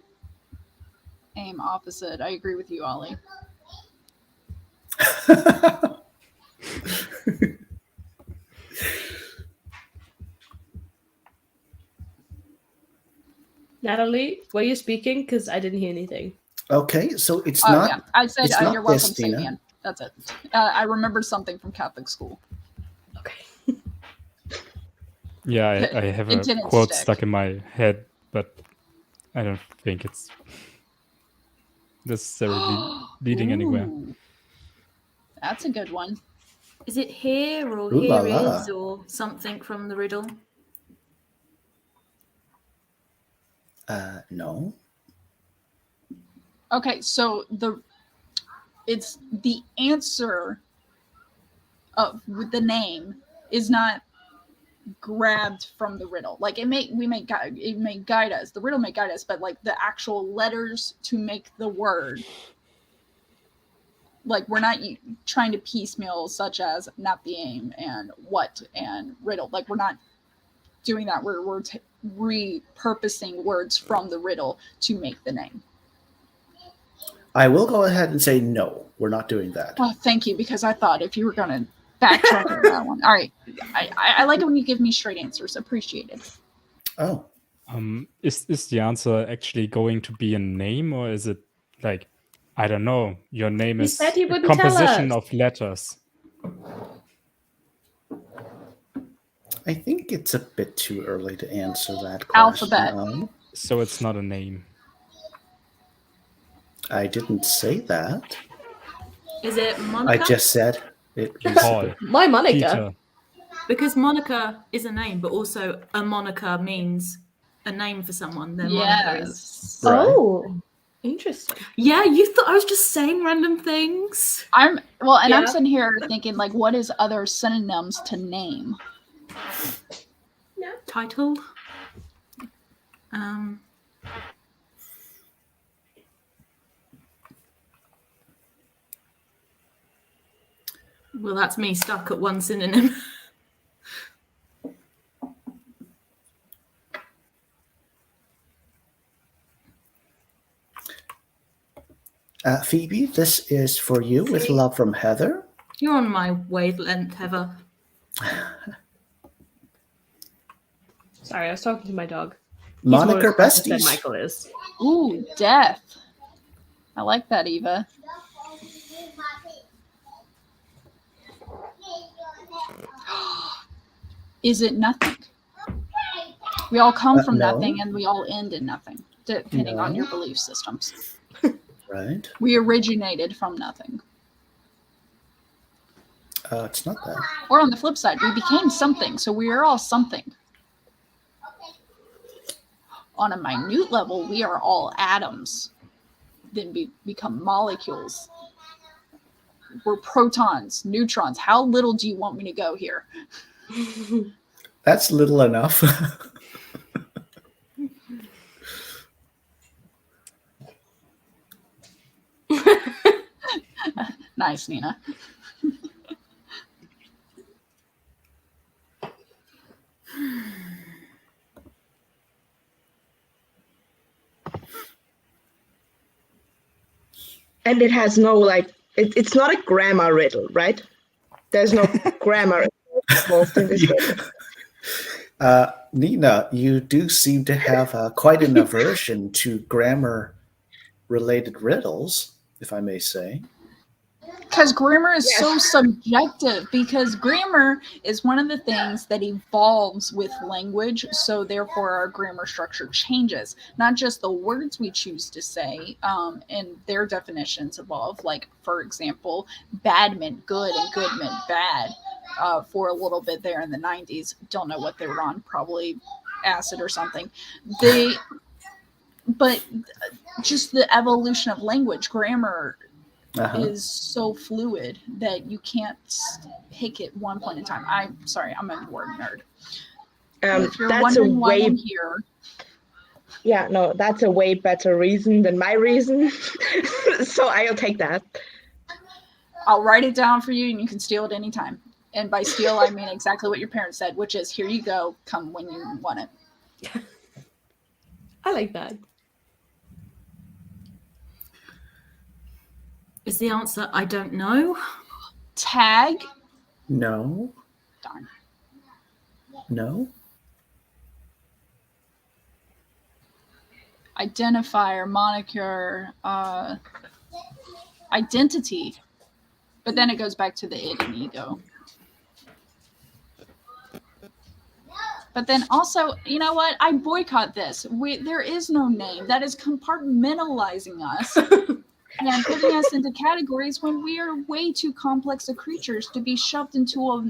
Aim opposite. I agree with you, Ollie. Natalie, were you speaking? Because I didn't hear anything. Okay, so it's Oh not. yeah, I said it's not you're welcome, this, Tina. Sabian. That's it. I remembered something from Catholic school. Okay. Yeah, I have It a didn't quote stick. stuck in my head, but I don't think it's necessarily leading anywhere. Ooh. That's a good one. Is it here or Ooh la here la. is or something from the riddle? No. Okay, so it's the answer of with the name is not grabbed from the riddle. Like it may guide us. The riddle may guide us, but like the actual letters to make the word, like we're not trying to piecemeal such as not the aim and what and riddle. Like we're not doing that. We're repurposing words from the riddle to make the name. I will go ahead and say no. We're not doing that. Oh, thank you, because I thought if you were going to backtrack on that one. All right. I like it when you give me straight answers. Appreciate it. Oh, Is the answer actually going to be a name, or is it like, I don't know, your name He is said he a wouldn't tell composition us. of letters? I think it's a bit too early to answer that question. Alphabet. So it's not a name. I didn't say that. Is it I Monica? just said it was. Paul, My Monica. Peter. Because Monica is a name, but also a moniker means a name for someone. Their moniker is. Yes. Right. Oh, interesting. Yeah, you thought I was just saying random things. I'm Yeah. sitting here thinking like, what is other synonyms to name? Title. Well, that's me stuck at one synonym. Phoebe, this is for you with love from Heather. You're on my wavelength, Heather. Sorry, I was talking to my dog. He's Monica more expressive than Besties. Michael is. Ooh, death. I like that, Eva. Is it nothing? We all come from no. nothing and we all end in nothing, depending on No. your belief systems. Right? We originated from nothing. It's not that. Or on the flip side, we became something, so we are all something. On a minute level, we are all atoms. then become molecules. We're protons, neutrons. How little do you want me to go here? That's little enough. Nice, Nina. And it has no like. It's not a grammar riddle, right? There's no grammar involved in this riddle. Nina, you do seem to have quite an aversion to grammar-related riddles, if I may say. Because grammar is so subjective, because grammar is one of the things that evolves with language, so therefore our grammar structure changes. Not just the words we choose to say, and their definitions evolve. Like, for example, bad meant good and good meant bad for a little bit there in the 90s. Don't know what they were on, probably acid or something. But just the evolution of language, grammar is so fluid that you can't pick it one point in time. I'm sorry, I'm a word nerd. If you're wondering why I'm here. Yeah, no, that's a way better reason than my reason. So I'll take that. I'll write it down for you and you can steal it anytime. And by steal, I mean exactly what your parents said, which is, here you go, come when you want it. I like that. Is the answer I don't know? Tag? No. Darn. No. Identifier, moniker, identity. But then it goes back to the id and ego. But then also, you know what? I boycott this. There is no name. That is compartmentalizing us. And putting us into categories when we are way too complex of creatures to be shoved into a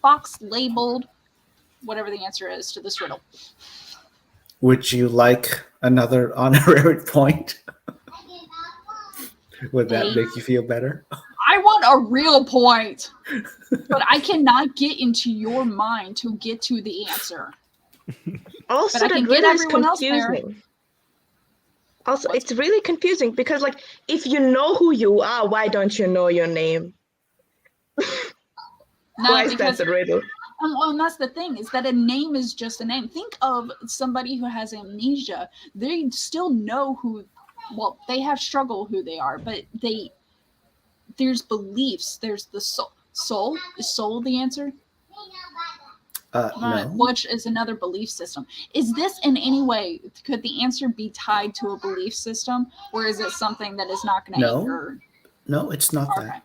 box labeled whatever the answer is to this riddle. Would you like another honorary point? Would that make you feel better? I want a real point, but I cannot get into your mind to get to the answer. Also, but I can the riddle get is everyone else there. confusing. Also, it's really confusing because, like, if you know who you are, why don't you know your name? Why is that the riddle? Well, and that's the thing, is that a name is just a name. Think of somebody who has amnesia. They still know who, well, they have struggle who they are, but there's beliefs. There's the soul. Soul? Is soul the answer? No. Which is another belief system. Is this in any way, could the answer be tied to a belief system, or is it something that is not going to anger? No, it's not that.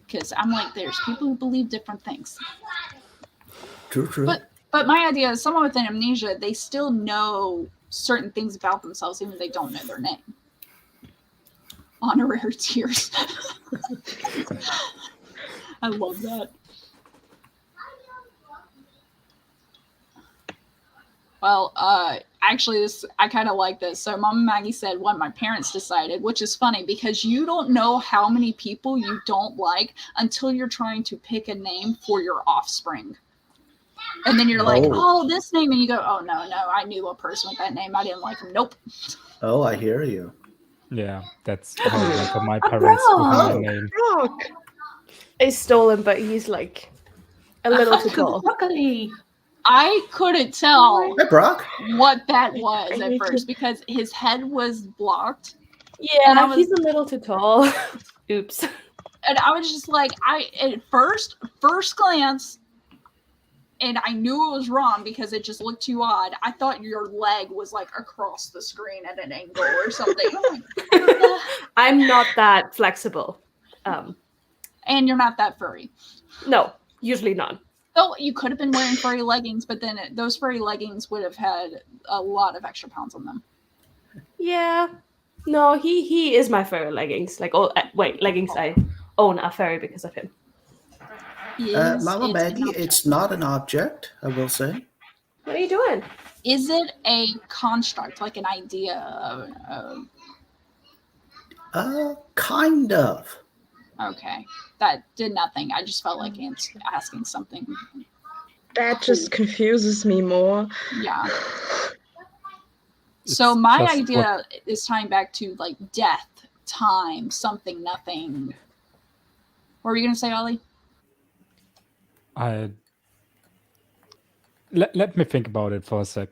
Because I'm like, there's people who believe different things. True. But my idea is someone with an amnesia, they still know certain things about themselves, even if they don't know their name. Honorary tears. I love that. Well, actually, I kind of like this. So Mama Maggie said what my parents decided, which is funny because you don't know how many people you don't like until you're trying to pick a name for your offspring. And then you're like, oh, this name. And you go, oh, no, I knew a person with that name. I didn't like him. Nope. Oh, I hear you. Yeah, that's how it went for my parents with my name. Rock. I stole him, but he's like a little too tall. Broccoli. I couldn't tell Hi, Brock. what that was at first because his head was blocked. Yeah, he's a little too tall. Oops. And I was just like, at first glance, and I knew it was wrong because it just looked too odd. I thought your leg was like across the screen at an angle or something. I'm not that flexible. And you're not that furry. No, usually not. Oh, you could have been wearing furry leggings, but then those furry leggings would have had a lot of extra pounds on them. Yeah. No, he is my furry leggings. Like, leggings I own are furry because of him. Mama Maggie, it's not an object, I will say. What are you doing? Is it a construct, like an idea? Kind of. Okay, that did nothing. I just felt like asking something. That just confuses me more. Yeah. It's So my just idea is tying back to like death, time, something, nothing. What were you gonna say, Ollie? Let me think about it for a sec.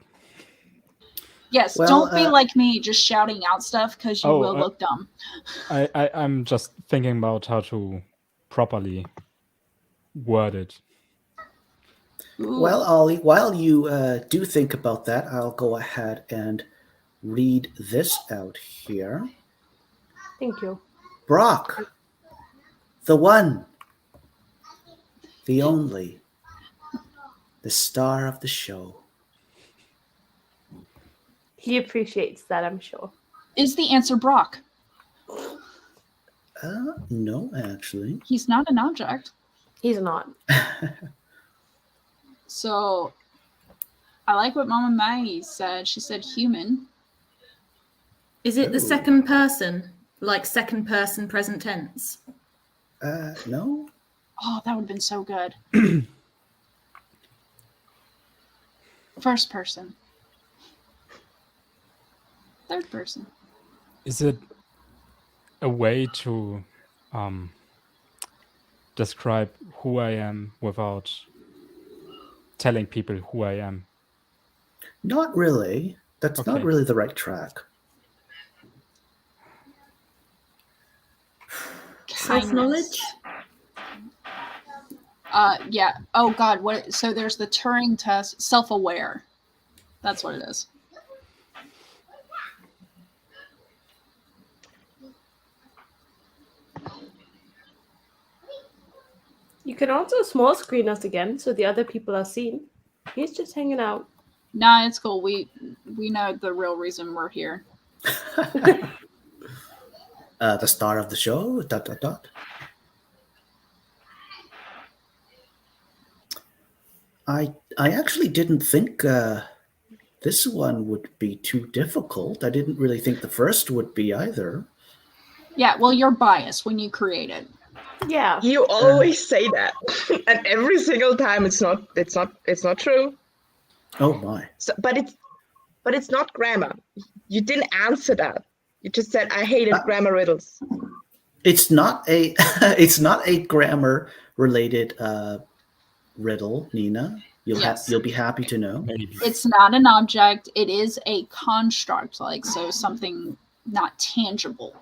Yes, Well, don't be like me, just shouting out stuff because you will look dumb. I'm just thinking about how to properly word it. Ooh. Well, Ollie, while you do think about that, I'll go ahead and read this out here. Thank you. Brock, the one, the only, the star of the show. He appreciates that, I'm sure. Is the answer Brock? No, actually. He's not an object. He's not. So I like what Mama Maggie said. She said human. Is it the second person, like second person present tense? No. Oh, that would have been so good. First person. Third person. Is it a way to describe who I am without telling people who I am? Not really. That's not Okay. really the right track. Self-knowledge? Yeah. Oh God. What? So there's the Turing test. Self-aware. That's what it is. You can also small screen us again so the other people are seen. He's just hanging out. Nah, it's cool. We know the real reason we're here. The star of the show. ... I actually didn't think this one would be too difficult. I didn't really think the first would be either. Yeah. Well, you're biased when you create it. Yeah. You always say that, and every single time it's not true. Oh my. So, but it's not grammar. You didn't answer that. You just said I hated grammar riddles. It's not a it's not a grammar related riddle, Nina. You'll be happy to know. Maybe. It's not an object. It is a construct, like so something not tangible.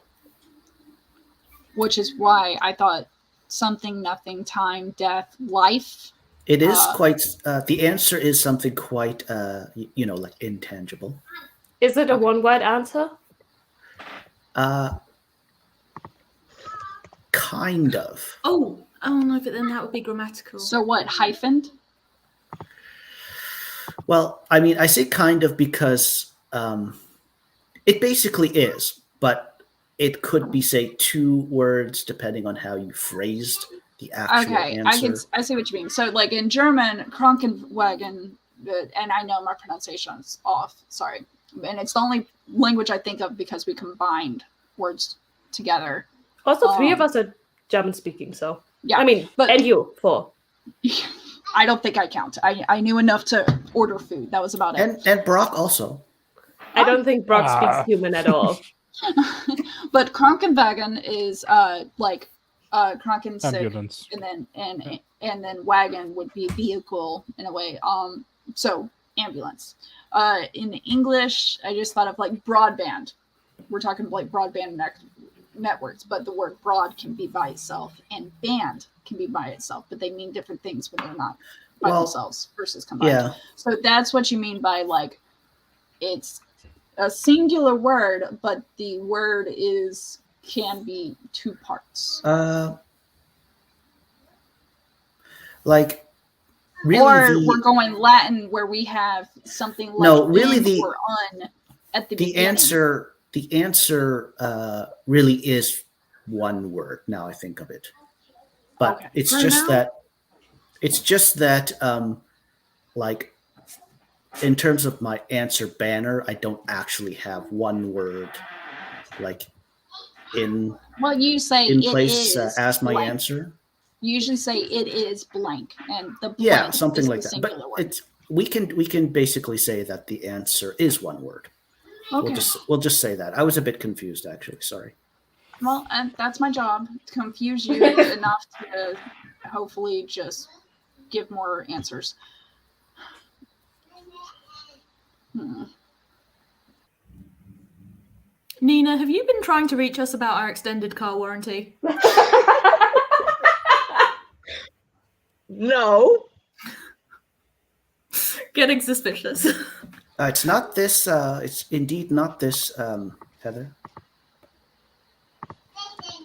Which is why I thought something, nothing, time, death, life. It is quite. The answer is something quite, like intangible. Is it a one-word answer? Kind of. Oh no, but then that would be grammatical. So what? Hyphened? Well, I mean, I say kind of because it basically is, but it could be, say, 2 words depending on how you phrased the actual answer. I see what you mean. So, like in German, Krankenwagen, and I know my pronunciation's off. Sorry, and it's the only language I think of because we combined words together. Also, 3 of us are German speaking, so yeah. I mean, and you 4. I don't think I count. I knew enough to order food. That was about it. And Brock also. I don't think Brock speaks human at all. But Krankenwagen is like Krankensick, Ambulance. and then wagon would be vehicle in a way. So ambulance. In English, I just thought of like broadband. We're talking like broadband networks, but the word broad can be by itself and band can be by itself, but they mean different things when they're not by themselves versus combined. Yeah. So that's what you mean by like it's a singular word, but the word can be 2 parts. Like really, or we're going Latin where we have something like no, really or un at the beginning. The answer really is 1 word. Now I think of it, but Okay. it's just that like in terms of my answer banner, I don't actually have 1 word like in Well, you say in it place is as my blank. answer. You usually say it is blank, and the blank Yeah, something is like the that. But singular word. it's we can basically say that the answer is one word. Okay. We'll just say that. I was a bit confused actually. Sorry. Well, and that's my job, to confuse you enough to hopefully just give more answers. Nina, have you been trying to reach us about our extended car warranty? No. Getting suspicious. It's not this. It's indeed not this, Heather.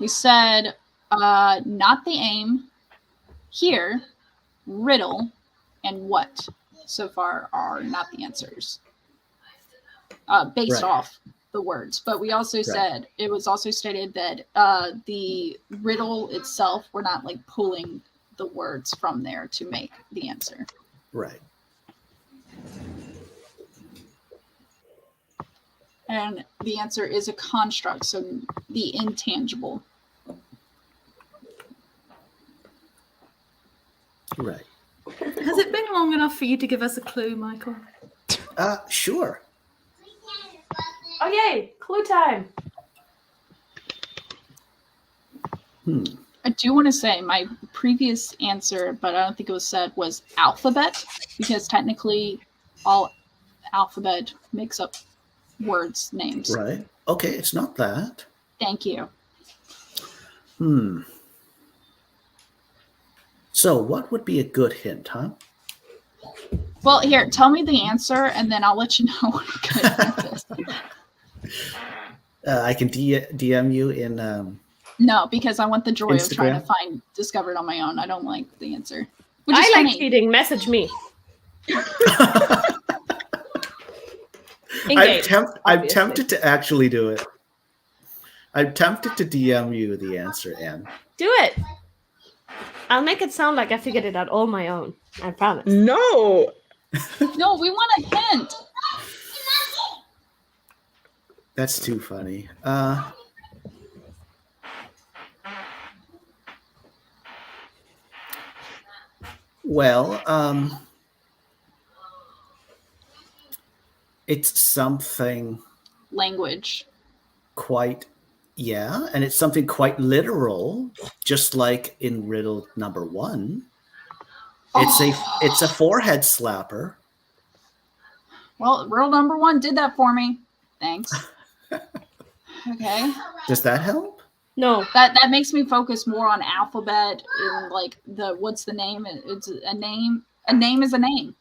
We said not the aim, here, riddle, and what so far are not the answers based Right. off the words. But we also said, it was also stated that the riddle itself, we're not like pulling the words from there to make the answer. Right. And the answer is a construct, so the intangible. Right. Has it been long enough for you to give us a clue, Michael? Sure. Oh yay! Clue time. I do want to say my previous answer, but I don't think it was said, was alphabet, because technically all alphabet makes up words, names. Right. Okay, it's not that. Thank you. So what would be a good hint, huh? Well, here, tell me the answer, and then I'll let you know what a good hint is. I can DM you in. No, because I want the joy of trying to Instagram? discover it on my own. I don't like the answer. Which is I like funny. cheating. Message me. I'm Engage, I'm obviously. tempted to actually do it. I'm tempted to DM you the answer, Anne. Do it. I'll make it sound like I figured it out all my own. I promise. No. No, we want a hint. That's too funny. Well, it's something Language. quite, yeah, and it's something quite literal, just like in riddle number 1. It's a forehead slapper. Well, riddle number 1 did that for me. Thanks. Okay. Does that help? No. That makes me focus more on alphabet and like what's the name? It's a name. A name is a name.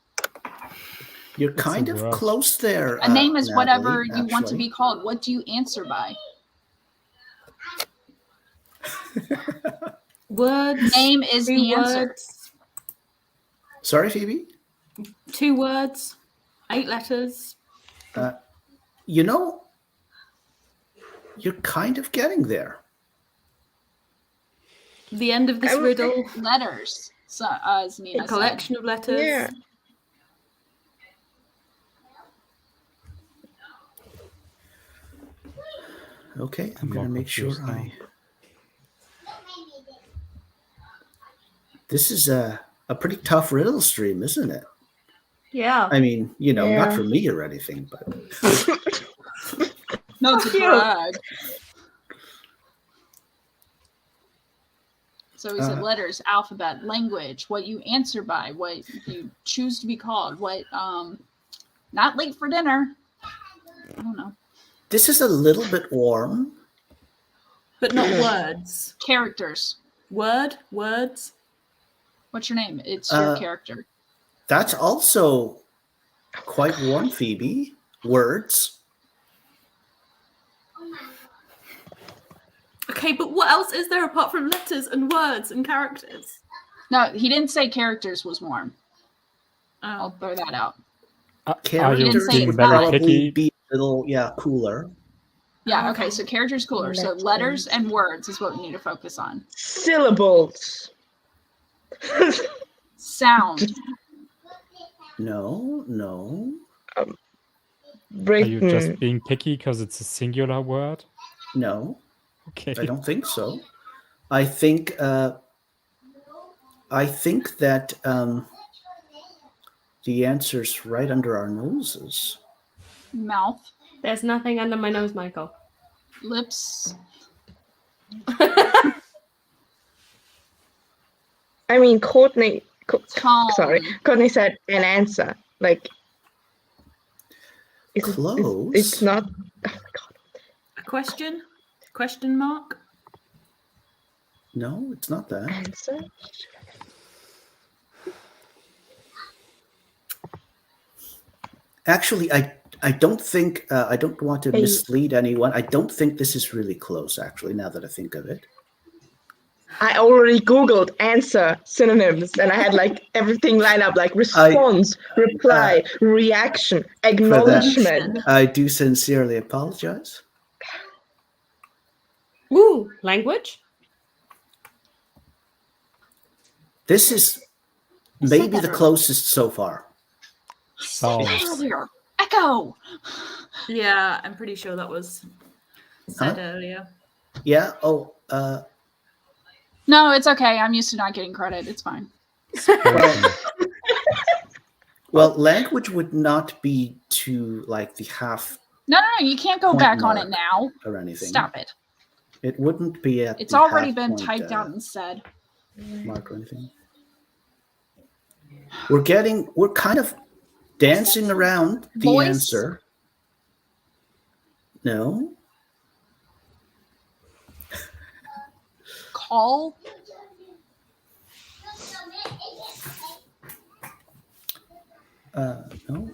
You're It's kind a of word. close there. A name is Natalie, whatever you want to actually. be called. What do you answer by? Words. Name is 2 the answer. words. Sorry, Phoebe? 2 words. 8 letters. You know, you're kind of getting there. The end of this I would riddle. Letters. So, as Nina A collection of letters. Yeah. Okay, I'm I'm going to more make sure confused now. This is a pretty tough riddle stream, isn't it? Yeah. I mean, you know, not Yeah. for me or anything, but No, to brag. So we said letters, alphabet, language, what you answer by, what you choose to be called, what not late for dinner. I don't know. this is a little bit warm. But not words. Characters. Words. What's your name? It's your Uh, character. That's also quite warm, Phoebe. Words. Okay, but what else is there apart from letters and words and characters? No, he didn't say characters was warm. I'll Oh. throw that out. Are you Characters say being would very probably picky? be a little, cooler. Yeah, okay, so characters cooler. So letters and words is what we need to focus on. Syllables. Sound. No. Are you Written. just being picky because it's a singular word? No. Okay. I don't think so. I think that the answer's right under our noses. Mouth, There's nothing under my nose, Michael. lips. I mean, Courtney. Tongue. Sorry, Courtney said an answer. Like, Close. It's not. Oh my god. A question? Question mark? No, it's not that. Answer. Actually, I don't think I don't want to mislead anyone. I don't think this is really close. Actually, now that I think of it. I already Googled answer synonyms and I had like everything lined up, like response, reply, reaction, acknowledgement. I do sincerely apologize. Ooh, language? This is maybe the closest so far. Sounds. Earlier. Echo. Yeah, I'm pretty sure that was said earlier. Yeah. Oh, No, it's okay. I'm used to not getting credit. It's fine. well, language would not be to like the half No. You can't go Point back on mark. it now. or anything. Stop it. It wouldn't be at It's the already half been point, typed out and said. mark or anything. We're kind of dancing around the Voice? answer. No. Call. No.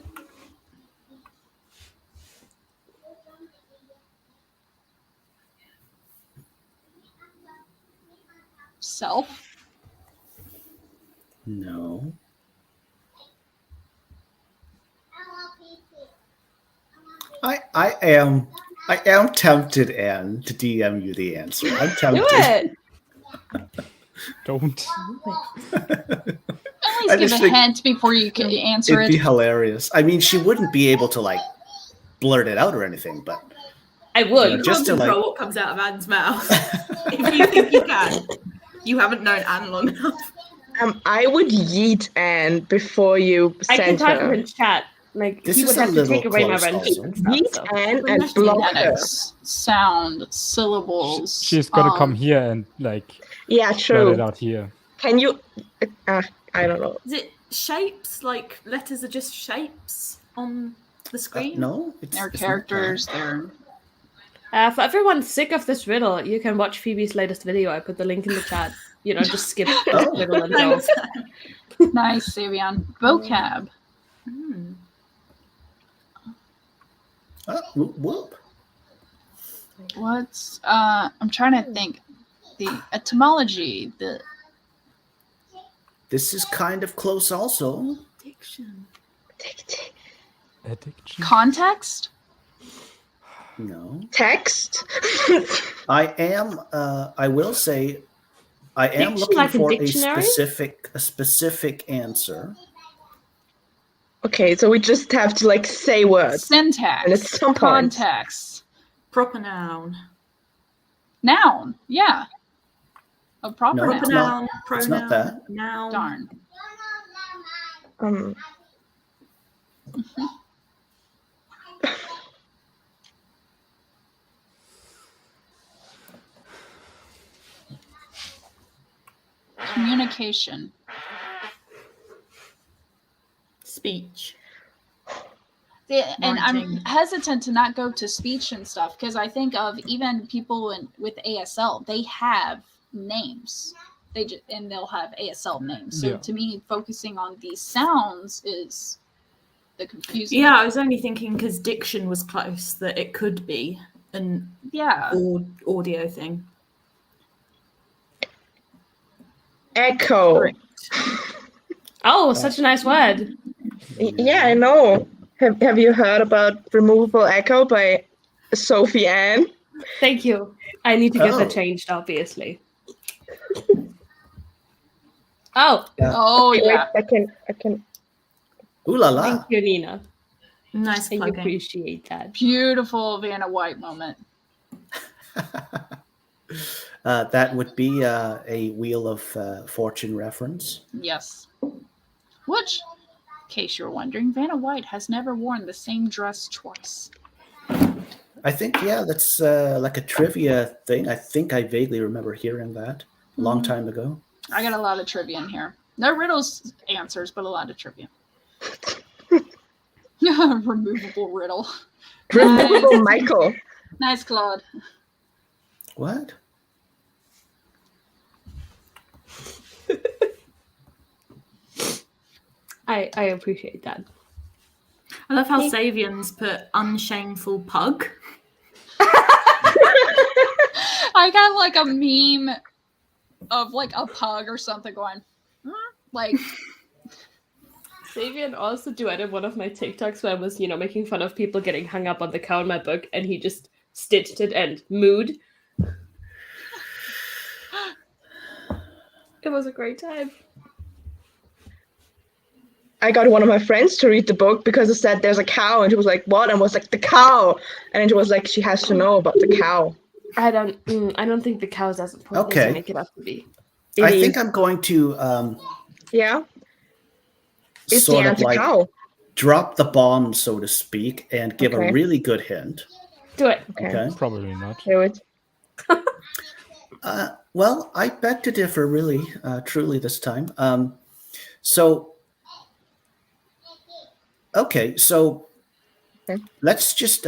Self. No. I am tempted, Anne, to DM you the answer. I'm tempted. Do it! Don't. At I least give just a think hint before you can answer It'd be it. hilarious. I mean, she wouldn't be able to like blurt it out or anything, but I would. Yeah, You just can't to, control like- what comes out of Anne's mouth. If you think you can, you haven't known Anne long enough. I would yeet Anne before you I can send type her. it in chat. Like, This he is would a have to little take away my close renders also. and stuff. Yeet So. Anne Well, and that's block her. Phonetics, sound, syllables. She's got to come here and like Yeah, blurt it true. out here. Can you? I don't know. Is it shapes? Like letters are just shapes on the screen? no, it's They're it's not characters. that. They're For everyone sick of this riddle, you can watch Phoebe's latest video. I put the link in the chat. You know, just skip the riddle and go. Thanks. nice, Savion. Vocab. Hmm. Whoop, whoop. What's I'm trying to think. The etymology. The This is kind of close also. Diction. Addiction. context. No. Text. I will say I am Diction, looking like a for dictionary? a specific answer. Okay, so we just have to like say words. Syntax. And at some point- Context. Proper noun. Noun. Yeah. A proper No, noun. it's Proper not. noun. Pronoun. It's not that. Noun. Darn. Communication. Speech. Yeah, and I'm Writing. hesitant to not go to speech and stuff because I think of even people with ASL, they have names. And they'll have ASL names. So Yeah. to me, focusing on these sounds is the confusing. Yeah, I was only thinking because diction was close that it could be an Yeah. audio thing. Echo. Correct. Oh, such a nice word. Yeah, I know. Have you heard about removable echo by Sophie Ann? Thank you. I need to get Oh. that changed, obviously. Oh, Oh Wait, yeah. I can. Ooh la la. thank you, Nina. Nice I plugging. appreciate that. Beautiful Vanna White moment. That would be a Wheel of Fortune reference. Yes. Which, in case you're wondering, Vanna White has never worn the same dress twice. I think, yeah, that's like a trivia thing. I think I vaguely remember hearing that a long time ago. I got a lot of trivia in here. No riddles answers, but a lot of trivia. Removable riddle. Removable Michael. Nice, Claude. What? I appreciate that. I love how Savian's put unshameful pug. I got like a meme of like a pug or something going, like. Savian also duetted one of my TikToks where I was, making fun of people getting hung up on the cow in my book, and he just stitched it and mood. It was a great time. I got one of my friends to read the book because it said there's a cow, and she was like, "What?" And I was like, "The cow," and then she was like, "She has to know about the cow." I don't think the cow's as important as you make it up to be. I think I'm going to Yeah. It's the sort of answer like cow. drop the bomb, so to speak, and give a really good hint. Do it. Okay. Probably not. Do it. Well, I beg to differ, really, truly this time. Okay, so let's just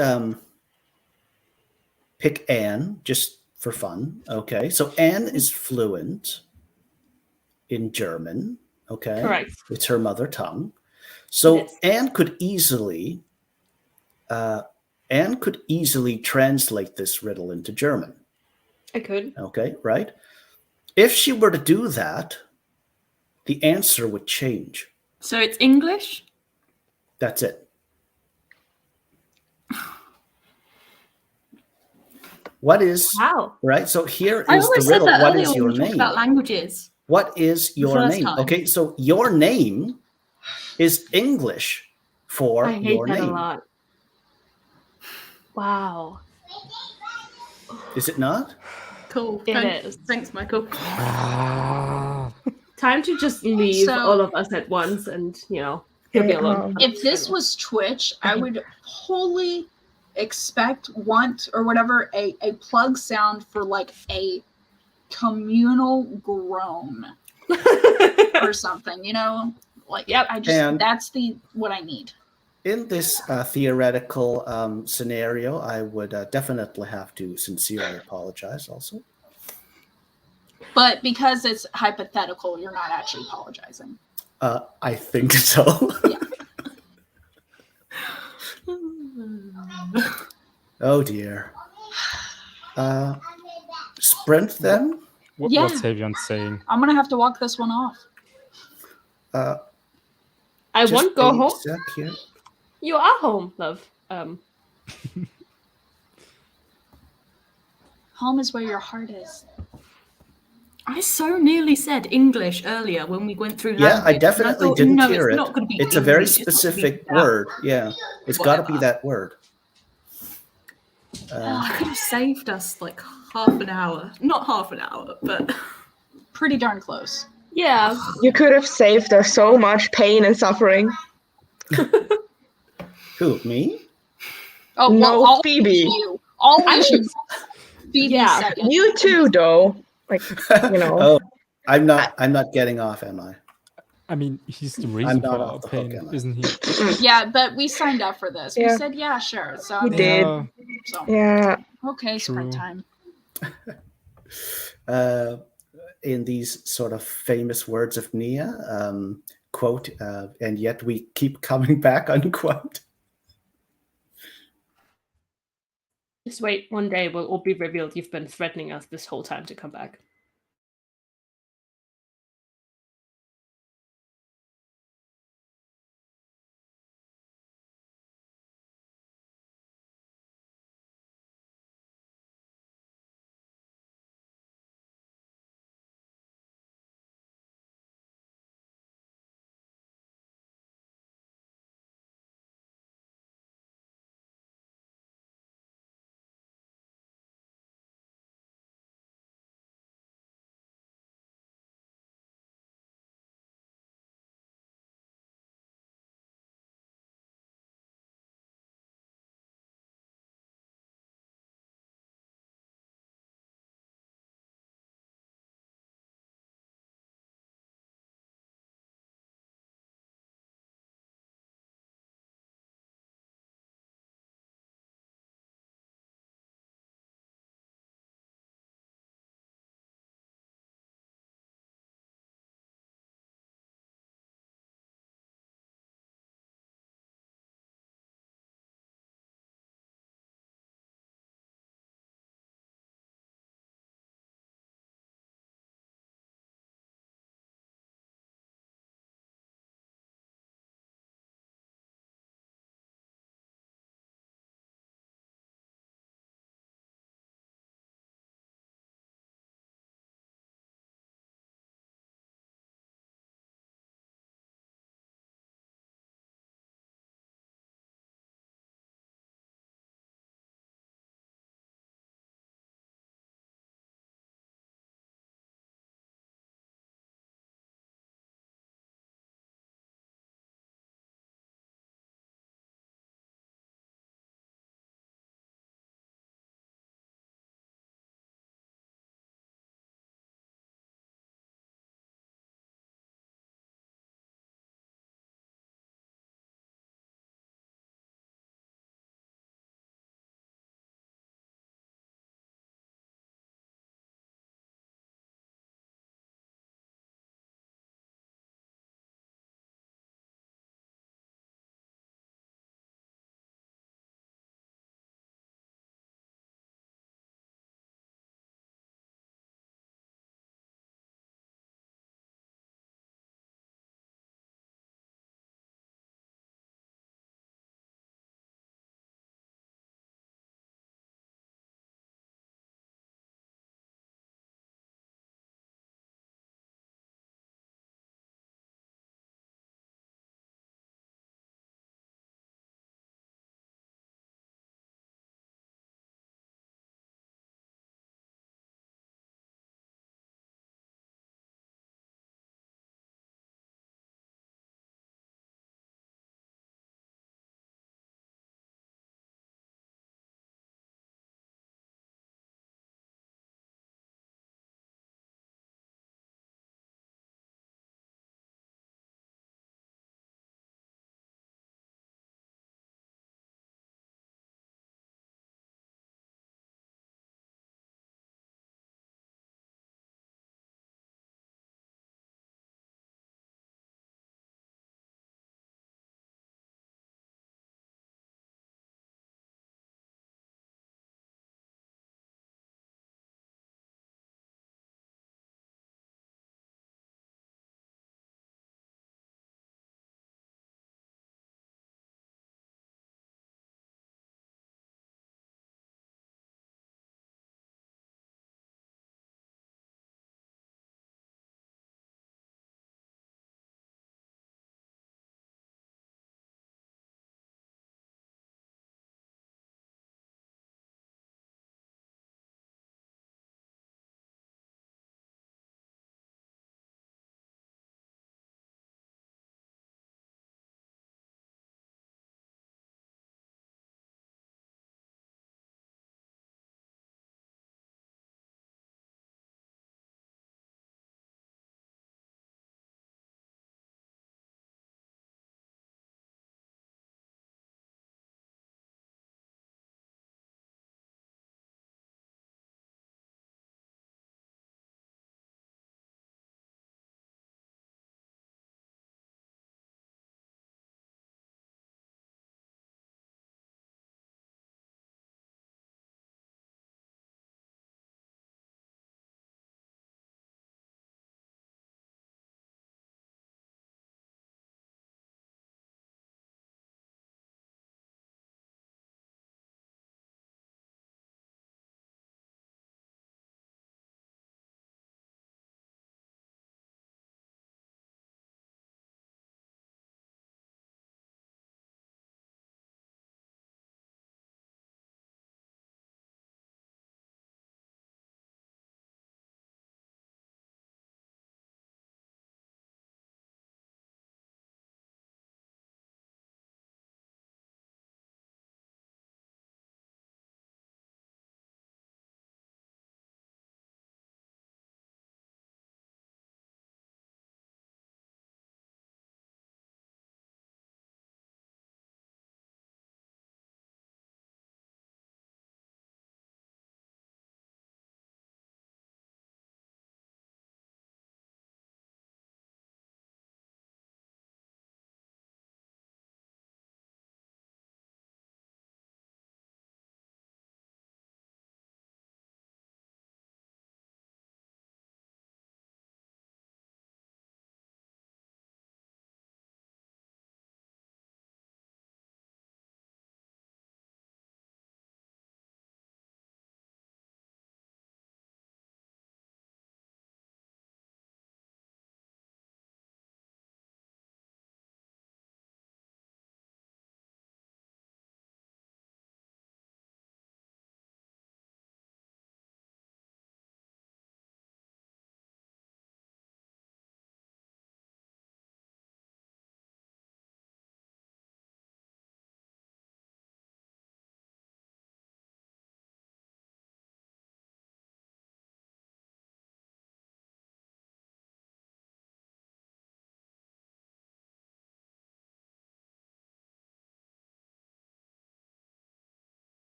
pick Anne, just for fun. Okay, so Anne is fluent in German. Okay, Correct. It's her mother tongue. So Anne could easily translate this riddle into German. I could. Okay, right? If she were to do that, the answer would change. So it's English? That's it. What is right? So here is the riddle. What is your name? About languages. What is your name? Time. Okay, so your name is English for I hate your that name. a lot. Wow. Is it not? Cool. It is. Thanks, Michael. Time to just leave all of us at once, and he'll be alone. If this was Twitch, I would wholly expect, want, or whatever a plug sound for like a communal groan or something. Like I just that's what I need. In this theoretical scenario, I would definitely have to sincerely apologize also. But because it's hypothetical, you're not actually apologizing. I think so. Yeah. Oh dear. Sprint then? What's Savion saying? I'm going to have to walk this one off. I won't go home. Sec here. You are home, love. Home is where your heart is. I so nearly said English earlier when we went through language. Yeah, I definitely didn't hear it. It's a very English. specific word. Yeah, it's got to be that word. I could have saved us like half an hour. Not half an hour, but pretty darn close. Yeah. You could have saved us so much pain and suffering. Who, me? Oh, no, well, Phoebe. You. Always you. Phoebe second. You too, though. Like, Oh, I'm not getting off, am I? I mean, he's the reason for our pain, isn't he? Yeah, but we signed up for this. We said, yeah, sure. So we did. So. Yeah. Okay, springtime. In these sort of famous words of Nia, quote, and yet we keep coming back, unquote. Just wait, one day we'll all be revealed you've been threatening us this whole time to come back.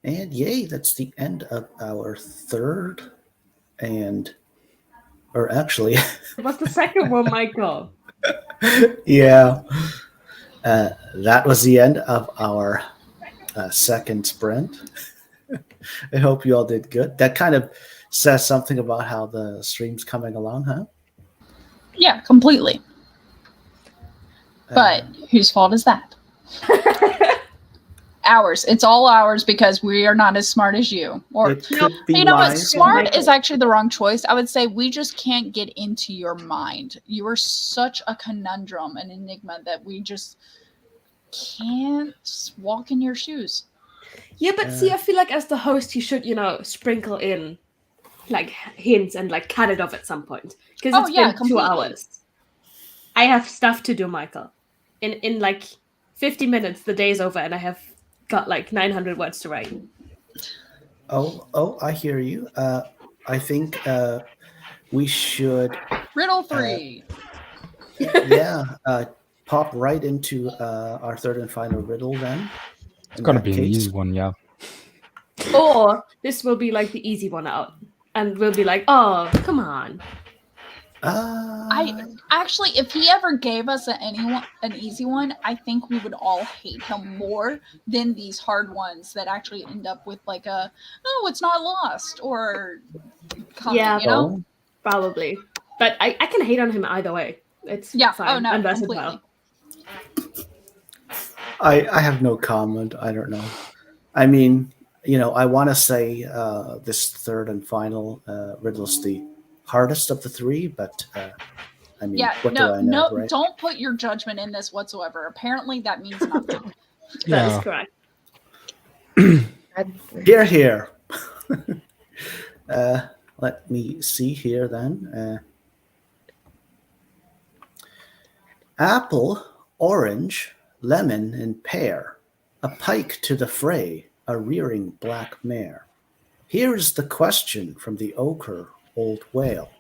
And yay, that's the end of our third or actually, What's the second one, Michael? yeah, that was the end of our second sprint. I hope you all did good. That kind of says something about how the stream's coming along, huh? Yeah, completely. But whose fault is that? Ours. It's all ours because we are not as smart as you. Or it could be you know what? mine. Smart is actually the wrong choice. I would say we just can't get into your mind. You are such a conundrum, an enigma that we just can't walk in your shoes. Yeah, but see, I feel like as the host, you should, sprinkle in like hints and like cut it off at some point because it's been completely. 2 hours. I have stuff to do, Michael. In like 50 minutes, the day's over, and I have got like 900 words to write. Oh, I hear you. I think we should Riddle 3. pop right into our third and final riddle then. It's gonna be an easy one, yeah. Or this will be like the easy one out, and we'll be like, "Oh, come on." I actually, if he ever gave us an easy one, I think we would all hate him more than these hard ones that actually end up with like it's not lost or comment, probably. But I can hate on him either way. It's fine. Oh no, I'm completely. I have no comment. I don't know. I mean, I want to say this third and final riddle's the hardest of the three, but I mean, what do I know, right? Don't put your judgment in this whatsoever. Apparently, that means nothing. That is correct. Here. Let me see here then. Apple, orange, lemon, and pear. A pike to the fray, a rearing black mare. Here is the question from the ochre old whale.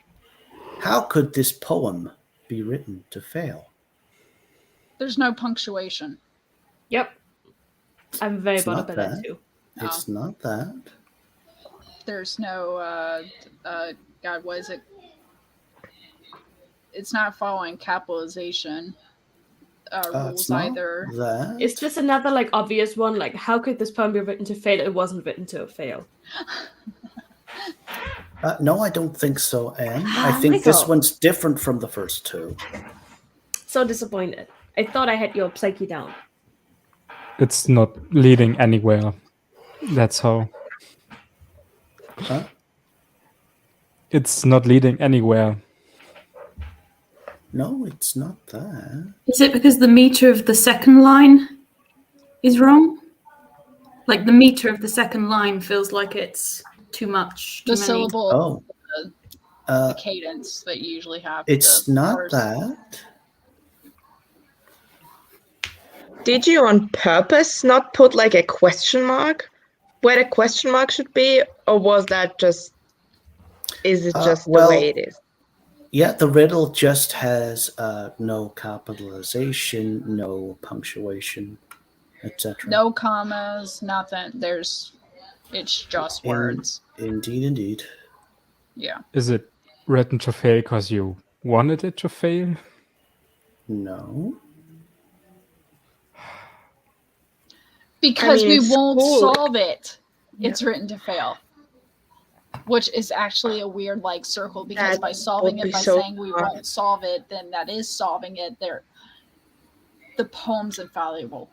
How could this poem be written to fail? There's no punctuation. Yep. I'm very bad at that too. It's not that. There's no, God, what is it? It's not following capitalization rules either. That. Is this another like obvious one? Like, how could this poem be written to fail? It wasn't written to fail. No, I don't think so, Anne. I think this one's different from the first two. So disappointed. I thought I had your psyche down. It's not leading anywhere. That's how. Huh? It's not leading anywhere. No, it's not that. Is it because the meter of the second line is wrong? Like the meter of the second line feels like it's too much. The syllable, the cadence that you usually have. It's not that. Did you on purpose not put like a question mark where the question mark should be, or was that just? Is it just the way it is? Yeah, the riddle just has no capitalization, no punctuation, etc. No commas, nothing. It's just words. Indeed. Yeah. Is it written to fail because you wanted it to fail? No. Because we won't solve it. It's written to fail. Which is actually a weird like circle because by solving it, by saying we won't solve it, then that is solving it. The poem's infallible.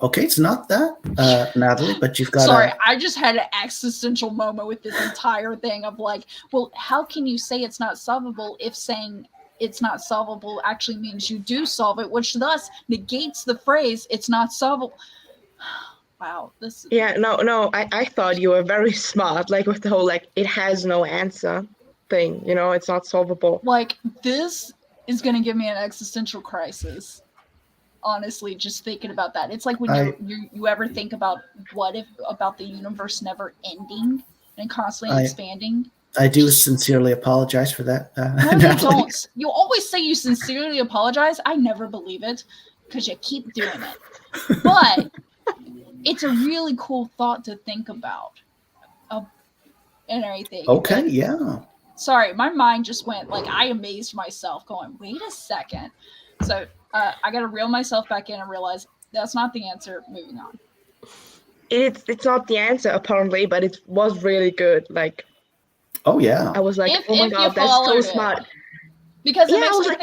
Okay, it's not that, Natalie, but you've got. Sorry, I just had an existential moment with this entire thing of like, well, how can you say it's not solvable if saying it's not solvable actually means you do solve it, which thus negates the phrase "it's not solvable." Wow, this. Yeah, no. I thought you were very smart, like with the whole like it has no answer thing. It's not solvable. Like this is gonna give me an existential crisis. Honestly, just thinking about that, it's like when you ever think about what if about the universe never ending and constantly expanding. I do sincerely apologize for that. No, you don't. You always say you sincerely apologize. I never believe it because you keep doing it. But it's a really cool thought to think about. And everything. Okay, yeah. Sorry, my mind just went like I amazed myself going, wait a second. So I got to reel myself back in and realize that's not the answer. Moving on. It's not the answer apparently, but it was really good. Like, oh yeah, I was like, If- oh my if you god, that's so followed it. smart. Because Yeah, I was like,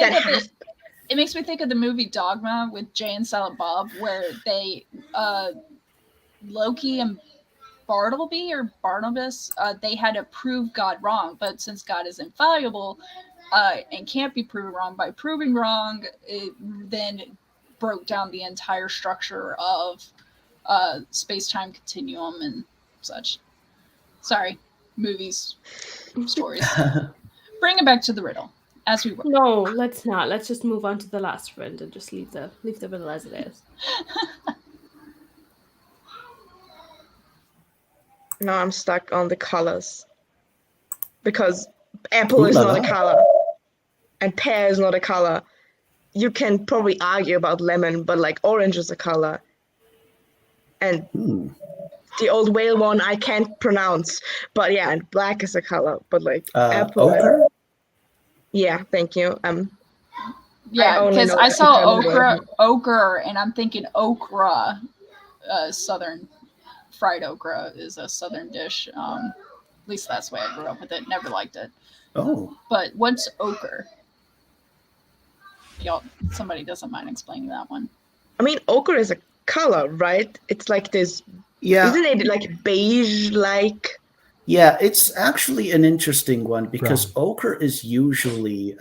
it makes me think of the movie Dogma with Jay and Silent Bob, where they Loki and Barnabas, they had to prove God wrong, but since God is infallible and can't be proven wrong by proving wrong, it then broke down the entire structure of space-time continuum and such. Sorry, movies, stories. Bring it back to the riddle, as we were. No, let's not. Let's just move on to the last friend and just leave the riddle as it is. Now I'm stuck on the colors. Because apple is not a color. And pear is not a color. You can probably argue about lemon, but like orange is a color. And the old whale one I can't pronounce. But yeah, and black is a color. But like apple. ochre? Yeah, thank you. Yeah, only because know I that saw because ochre, and I'm thinking okra, southern fried okra is a southern dish. At least that's the way I grew up with it. Never liked it. Oh, But what's ochre? Y'all, somebody doesn't mind explaining that one. I mean, ochre is a color, right? It's like this. yeah. Isn't it like beige, like? Yeah, it's actually an interesting one because ochre is usually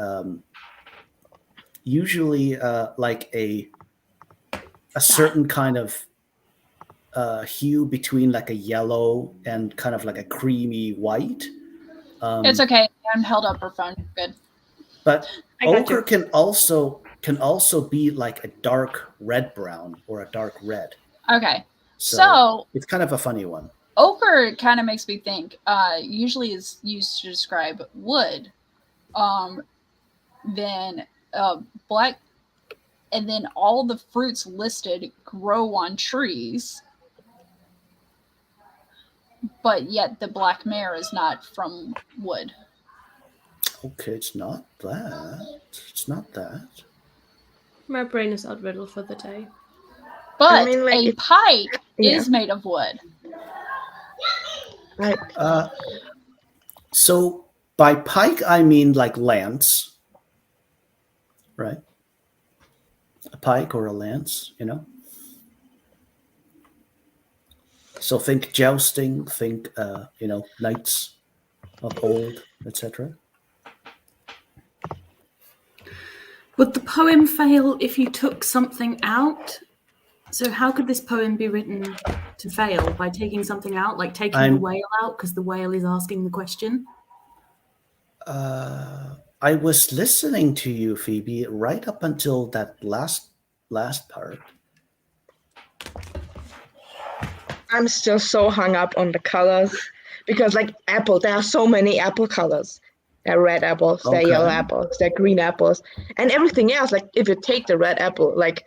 like a certain kind of hue between like a yellow and kind of like a creamy white. It's okay. I'm held up for phone. Good. But I got ochre you. can also be like a dark red brown or a dark red. Okay. So So it's kind of a funny one. ochre kind of makes me think. Usually is used to describe wood. Then black, and then all the fruits listed grow on trees. But yet the black mare is not from wood. Okay, it's not that. It's not that. My brain is out riddle for the day. But I mean, like, a pike yeah. is made of wood. Right. So by pike, I mean like lance, right? A pike or a lance, you know? So think jousting, think, knights of old, etc. Would the poem fail if you took something out? So how could this poem be written to fail? By taking something out, like taking the whale out because the whale is asking the question? I was listening to you, Phoebe, right up until that last part. I'm still so hung up on the colors because like apple, there are so many apple colors. There are red apples, there are yellow apples, there are green apples, and everything else. Like if you take the red apple, like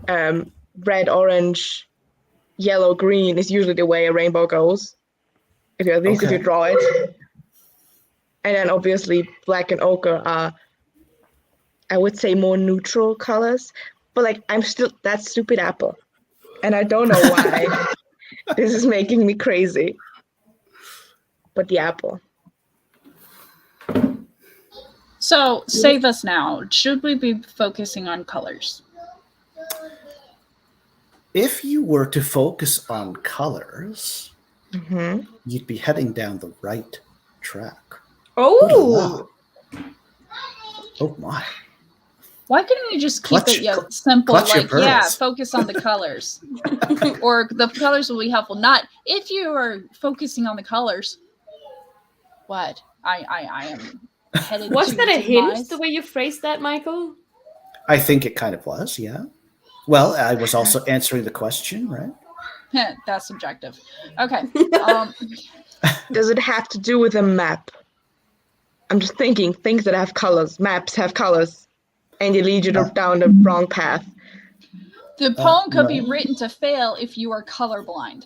red, orange, yellow, green is usually the way a rainbow goes. If you, at least if you draw it. And then obviously black and ochre are, I would say, more neutral colors. But like I'm still that stupid apple. And I don't know why. This is making me crazy. But the apple. So save us now. Should we be focusing on colors? If you were to focus on colors, you'd be heading down the right track. Oh! Oh my. Why couldn't you just keep it simple? Like, yeah, focus on the colors. Or the colors will be helpful. Not if you are focusing on the colors. What? I am headed Was to that a demise. hint, the way you phrased that, Michael? I think it kind of was, yeah. Well, I was also answering the question, right? That's subjective. Okay. Does it have to do with a map? I'm just thinking things that have colors. Maps have colors. And they lead you down the wrong path. The poem could be No. written to fail if you are colorblind.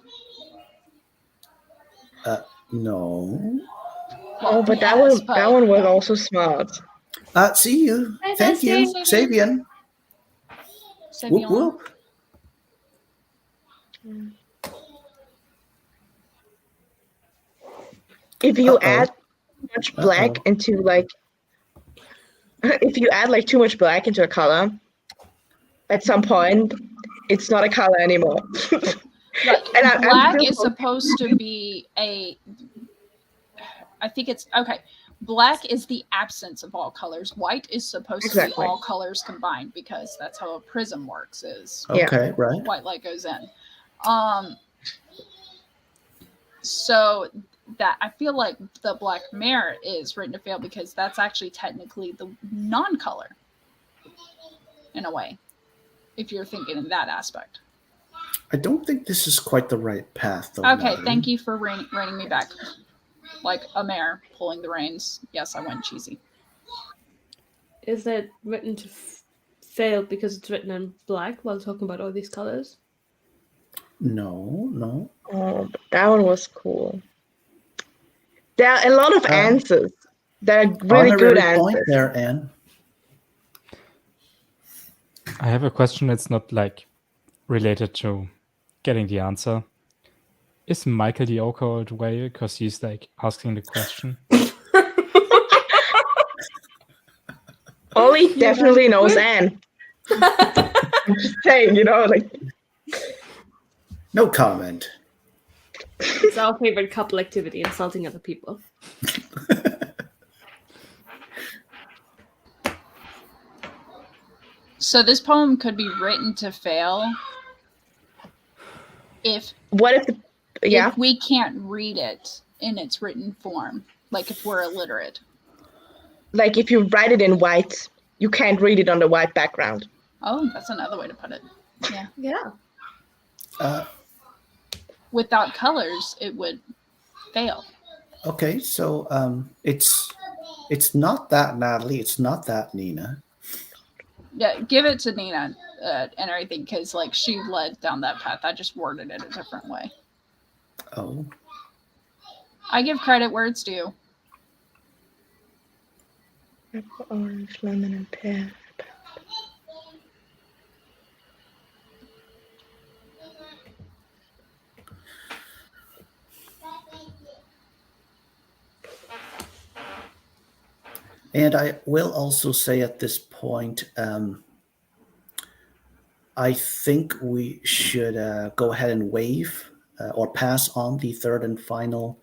No. Oh, but that Yes, one was also smart. See you. Hi, Thank you, Bessie. Sabian. Whoop, Savion. whoop. If you Uh-oh. add too much black Uh-oh. into like, if you add like too much black into a color, at some point, it's not a color anymore. Like, And I'm black still is supposed to be I think it's okay. Black is the absence of all colors. White is supposed to Exactly. be all colors combined because that's how a prism works. Is Yeah. Okay, right. white light goes in. So that I feel like the black mare is written to fail because that's actually technically the non-color in a way, if you're thinking in that aspect. I don't think this is quite the right path, though. Okay, Natalie. thank you for reining me back. Like a mare pulling the reins. Yes, I went cheesy. Is that written to fail because it's written in black while talking about all these colors? No. Oh, but that one was cool. There are a lot of answers that are really good Honorary point answers. there, Anne. I have a question that's not like related to getting the answer. Is Michael the awkward whale because he's like asking the question? Ollie definitely knows Anne. I'm just saying, like. No comment. It's our favorite couple activity, insulting other people. So this poem could be written to fail if If we can't read it in its written form, like if we're illiterate. Like if you write it in white, you can't read it on the white background. Oh, that's another way to put it. Yeah. Yeah. Without colors, it would fail. Okay, so it's not that, Natalie. It's not that, Nina. Yeah, give it to Nina and everything because like she led down that path. I just worded it a different way. Oh. I give credit where it's due. Apple, orange, lemon, and pear. And I will also say at this point, I think we should go ahead and waive or pass on the third and final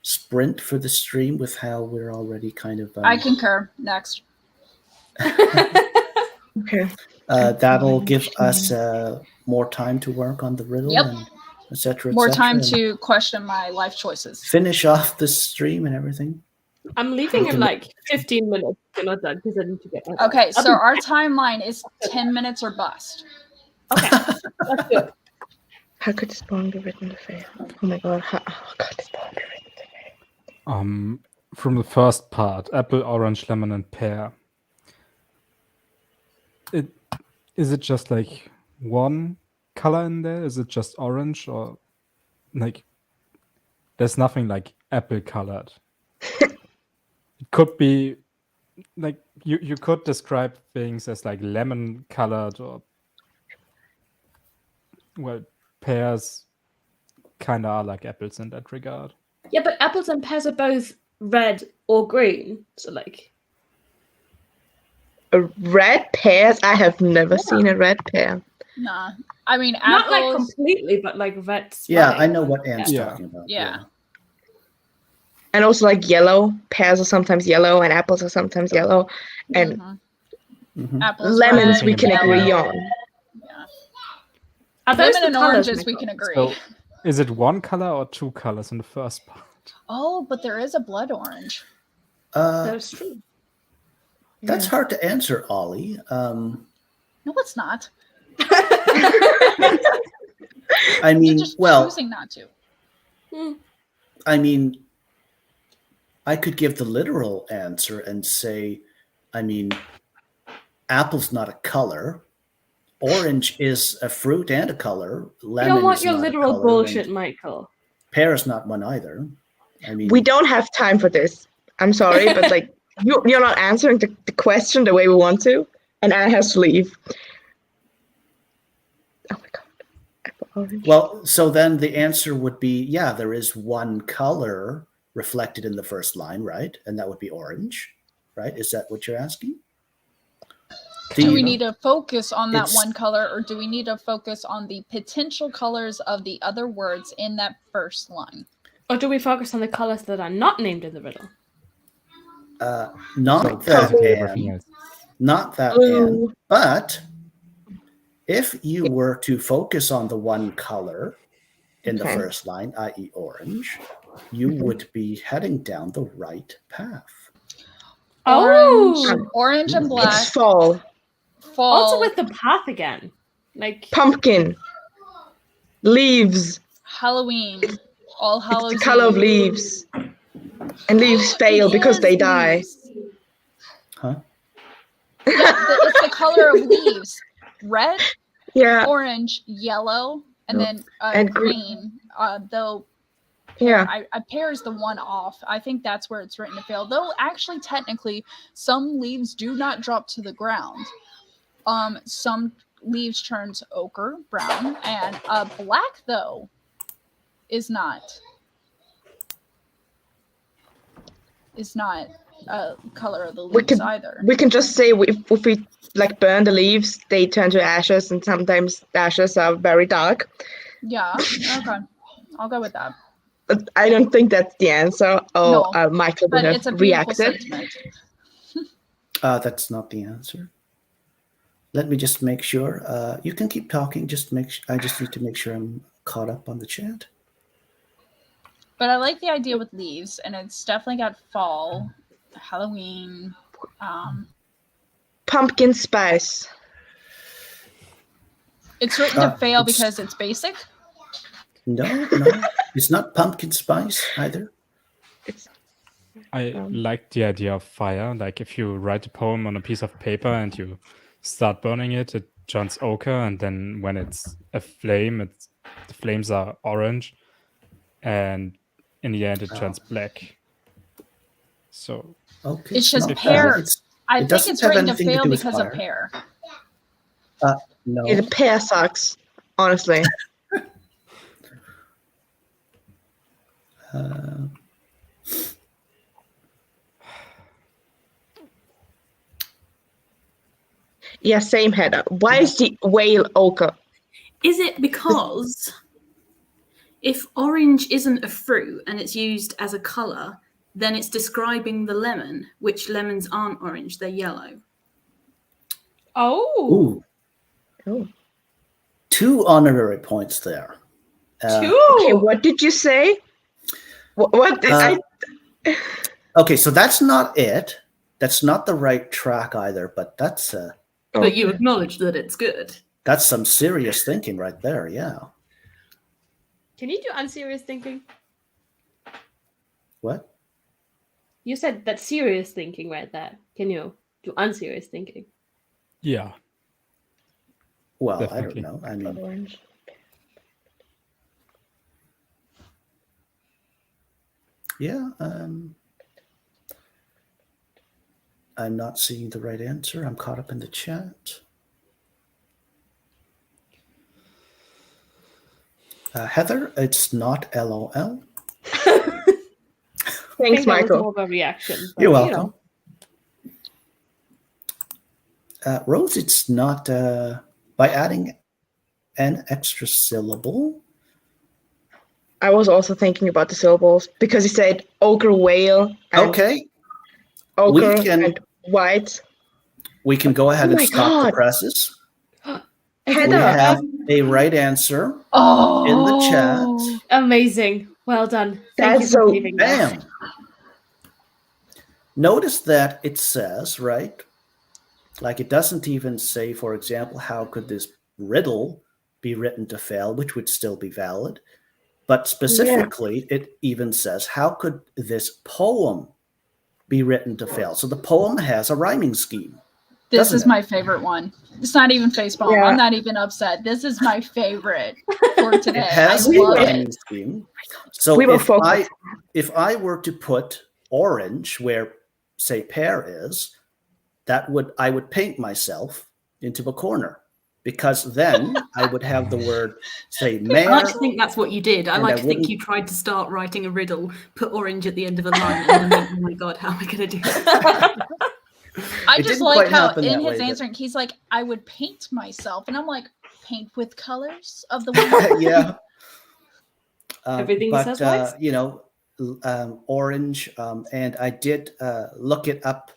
sprint for the stream with how we're already kind of... I concur. Next. Okay. That'll give us more time to work on the riddle Yep. and et cetera, More et cetera, time and to question my life choices. finish off the stream and everything. I'm leaving in like 15 minutes. You're not done because I need to get my Okay, I'll so be our timeline is 10 minutes or bust. Okay, let's do it. How could this poem be written to fail? Oh my god. How could this poem be written to fail? From the first part, apple, orange, lemon, and pear. Is it just like one color in there? Is it just orange or like there's nothing like apple colored? It could be like you could describe things as like lemon colored or pears kind of are like apples in that regard. Yeah, but apples and pears are both red or green. So like Red pears? I have never seen a red pear. Nah. I mean, not like apples. completely, but like red. Yeah, spike. I know what Anne's Yeah. talking about. Yeah. And also like yellow. Pears are sometimes yellow and apples are sometimes yellow. And Mhm. Mhm. Apples, lemons red, we can yellow. agree on. Yeah. Are those Lemon the and colours, oranges we Michael? can agree. So is it one color or two colors in the first part? Oh, but there is a blood orange. That's true. That's hard to answer, Ollie. No, it's not. I You're mean, just well, choosing not to. I mean, I could give the literal answer and say, I mean, apple's not a color, orange is a fruit and a color. I Lemon don't want is your not a literal color, bullshit, and Michael. pear is not one either. I mean, We don't have time for this. I'm sorry, but like you're not answering the question the way we want to, and Anna has to leave. Oh my god. Apple orange. well, so then the answer would be, yeah, there is one color reflected in the first line, right? And that would be orange, right? Is that what you're asking? Do we need to focus on that It's- one color, or do we need to focus on the potential colors of the other words in that first line? Or do we focus on the colors that are not named in the riddle? Not Basically that everything and else. not that Blue. and, but if you were to focus on the one color in the Okay. first line, i.e. orange, you would be heading down the right path. Oh, Orange and black. It's fall. Fall. also with the path again. Like, Pumpkin. Leaves. Halloween. All Hallows It's the color of Eve. leaves. And leaves fail it because is they die. leaves. Huh? It's the color of leaves. Red, Yeah. orange, yellow, and then And green. Though Yeah. I pairs the one off. I think that's where it's written to fail. Though actually, technically, some leaves do not drop to the ground. Some leaves turn to ochre, brown, and black though is not color of the We leaves could- either. We can just say if we like burn the leaves, they turn to ashes, and sometimes the ashes are very dark. Yeah. Okay. I'll go with that. But I don't think that's the answer. No, Michael would But have it's a beautiful reacted. sentiment. That's not the answer. Let me just make sure. You can keep talking. I just need to make sure I'm caught up on the chat. But I like the idea with leaves, and it's definitely got fall, Halloween. Pumpkin spice. It's written to fail It's- because it's basic. No, it's not pumpkin spice either. I like the idea of fire. Like if you write a poem on a piece of paper and you start burning it, it turns ochre, and then when it's a flame, the flames are orange, and in the end it turns black. So Okay, It's just not pear. bad. It I think doesn't it's have written to anything to fail do with because of fire. pear. No. Yeah, the pear sucks, honestly. Yeah, same Heather. Why is the whale ochre? Is it because if orange isn't a fruit and it's used as a color, then it's describing the lemon, which lemons aren't orange, they're yellow. oh, Ooh, Oh. 2 honorary points there. two. Okay, what did you say? What did Uh, Okay, so that's not it. That's not the right track either. But that's But you acknowledge that it's good. that's some serious thinking right there. Yeah. Can you do unserious thinking? What? You said that serious thinking right there. Can you do unserious thinking? yeah, Well, Definitely. I don't know. I mean, Orange. yeah. I'm not seeing the right answer. I'm caught up in the chat. Heather, it's not LOL. I Thanks, think that was Michael. more of a reaction. but, You're you welcome. know. Rose, it's not by adding an extra syllable. I was also thinking about the syllables because he said ochre whale and Okay, ochre we can- and white. we can go ahead Oh and my stop the God. presses. We Heather. have a right answer Oh, in the chat. Amazing. Well done. Thank That's you for so- leaving that. Bam. Notice that it says, right? Like it doesn't even say, for example, how could this riddle be written to fail, which would still be valid. But specifically, it even says, how could this poem be written to fail? So the poem has a rhyming scheme. This Doesn't is it? my favorite one. It's not even facepalm. Yeah. I'm not even upset. This is my favorite for today. It has I a love rhyming it. scheme. So We will focus. if I were to put orange where, say, pear is, I would paint myself into a corner, because then I would have the word, say, I mare. like to think that's what you did. I And like I to think wouldn't- you tried to start writing a riddle, put orange at the end of a line, and then think, oh my god, how am I going to do this? I It just didn't like quite how happen in that his way, but- answering, he's like, I would paint myself. And I'm like, paint with colors of the one. Yeah. Everything he but, says works. orange, and I did look it up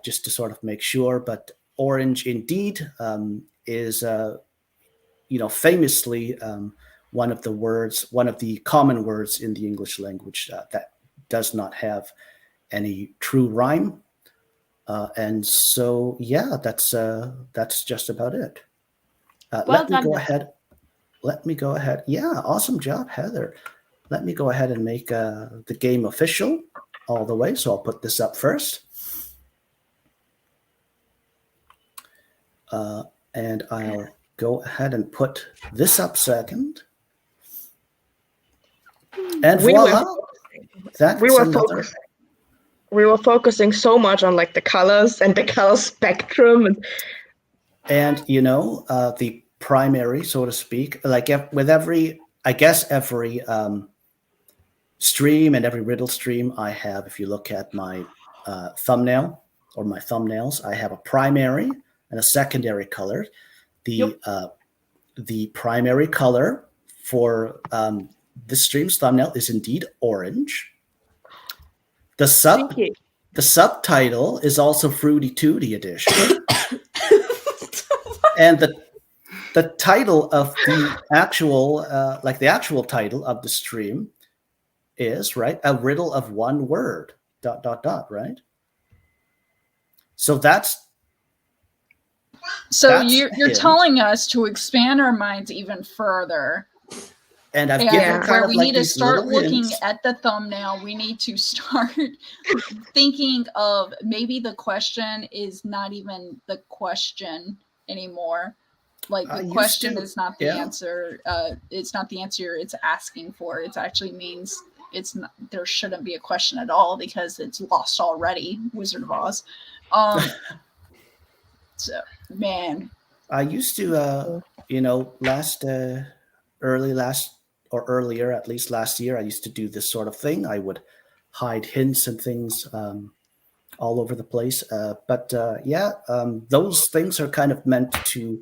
just to sort of make sure, but orange indeed is, famously one of the common words in the English language that does not have any true rhyme. And so, yeah, that's just about it. Well Let me done, go Heather. ahead. Let me go ahead. Yeah, awesome job, Heather. Let me go ahead and make the game official all the way. So I'll put this up first. And I'll go ahead and put this up second. And We were- voila, that's we were another. We were focusing so much on like the colors and the color spectrum, and And the primary, so to speak, like with every stream and every riddle stream I have, if you look at my thumbnail or my thumbnails, I have a primary and a secondary color. The primary color for this stream's thumbnail is indeed orange. The Thank you. subtitle is also Fruity Tooty Edition. And the title of the actual, the actual title of the stream is, right, a riddle of one word, ... right? So that's So That's you're hint. telling us to expand our minds even further. and I've And given kind where of we like need to these start little looking hints. at the thumbnail, we need to start thinking of maybe the question is not even the question anymore. Like the Used question to, is not the yeah. answer. It's not the answer it's asking for. It actually means it's not, there shouldn't be a question at all because it's lost already. Wizard of Oz. So man, I used to, earlier, at least last year, I used to do this sort of thing. I would hide hints and things all over the place. But those things are kind of meant to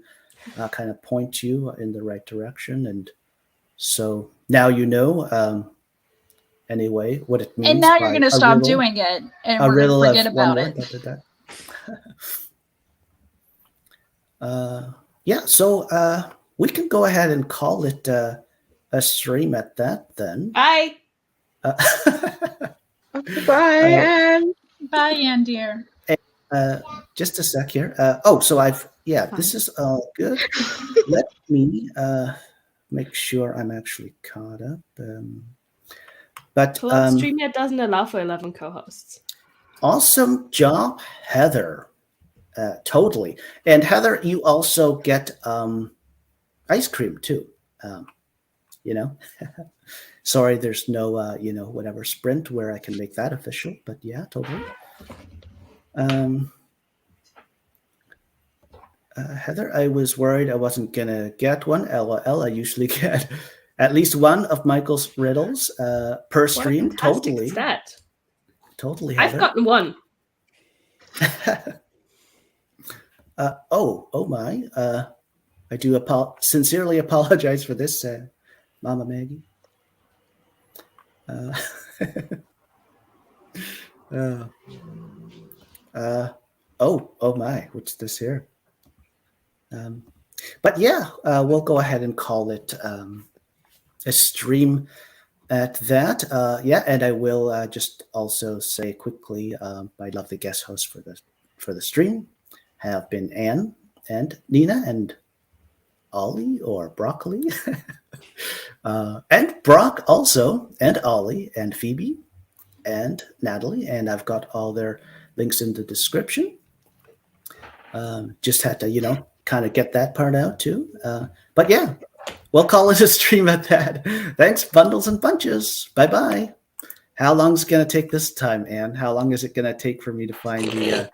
kind of point you in the right direction. And so now anyway, what it means. and now you're by going to a stop riddle- doing it, and a we're going riddle to of forget one about word, it. So we can go ahead and call it a stream at that then. Bye. bye, and Bye, Ann dear. Just a sec here. So this is all good. Let me make sure I'm actually caught up. Club StreamYard doesn't allow for 11 co-hosts. Awesome job, Heather. Totally. And Heather, you also get ice cream too. Sorry, there's no whatever sprint where I can make that official, but yeah, totally. Heather, I was worried I wasn't gonna get one. LOL. I usually get at least one of Michael's riddles per stream. What a fantastic Totally. stat. Totally, Heather. I've gotten one. Oh my. I do sincerely apologize for this, Mama Maggie. Oh my, what's this here? But yeah, we'll go ahead and call it a stream at that. And I will just also say quickly, my lovely guest hosts for the stream have been Anne and Nina and Ollie or Broccoli, and Brock also, and Ollie and Phoebe and Natalie, and I've got all their links in the description. Just had to, kind of get that part out too. But yeah, we'll call it a stream at that. Thanks, bundles and bunches. Bye-bye. How long is it going to take this time, Anne? How long is it going to take for me to find the...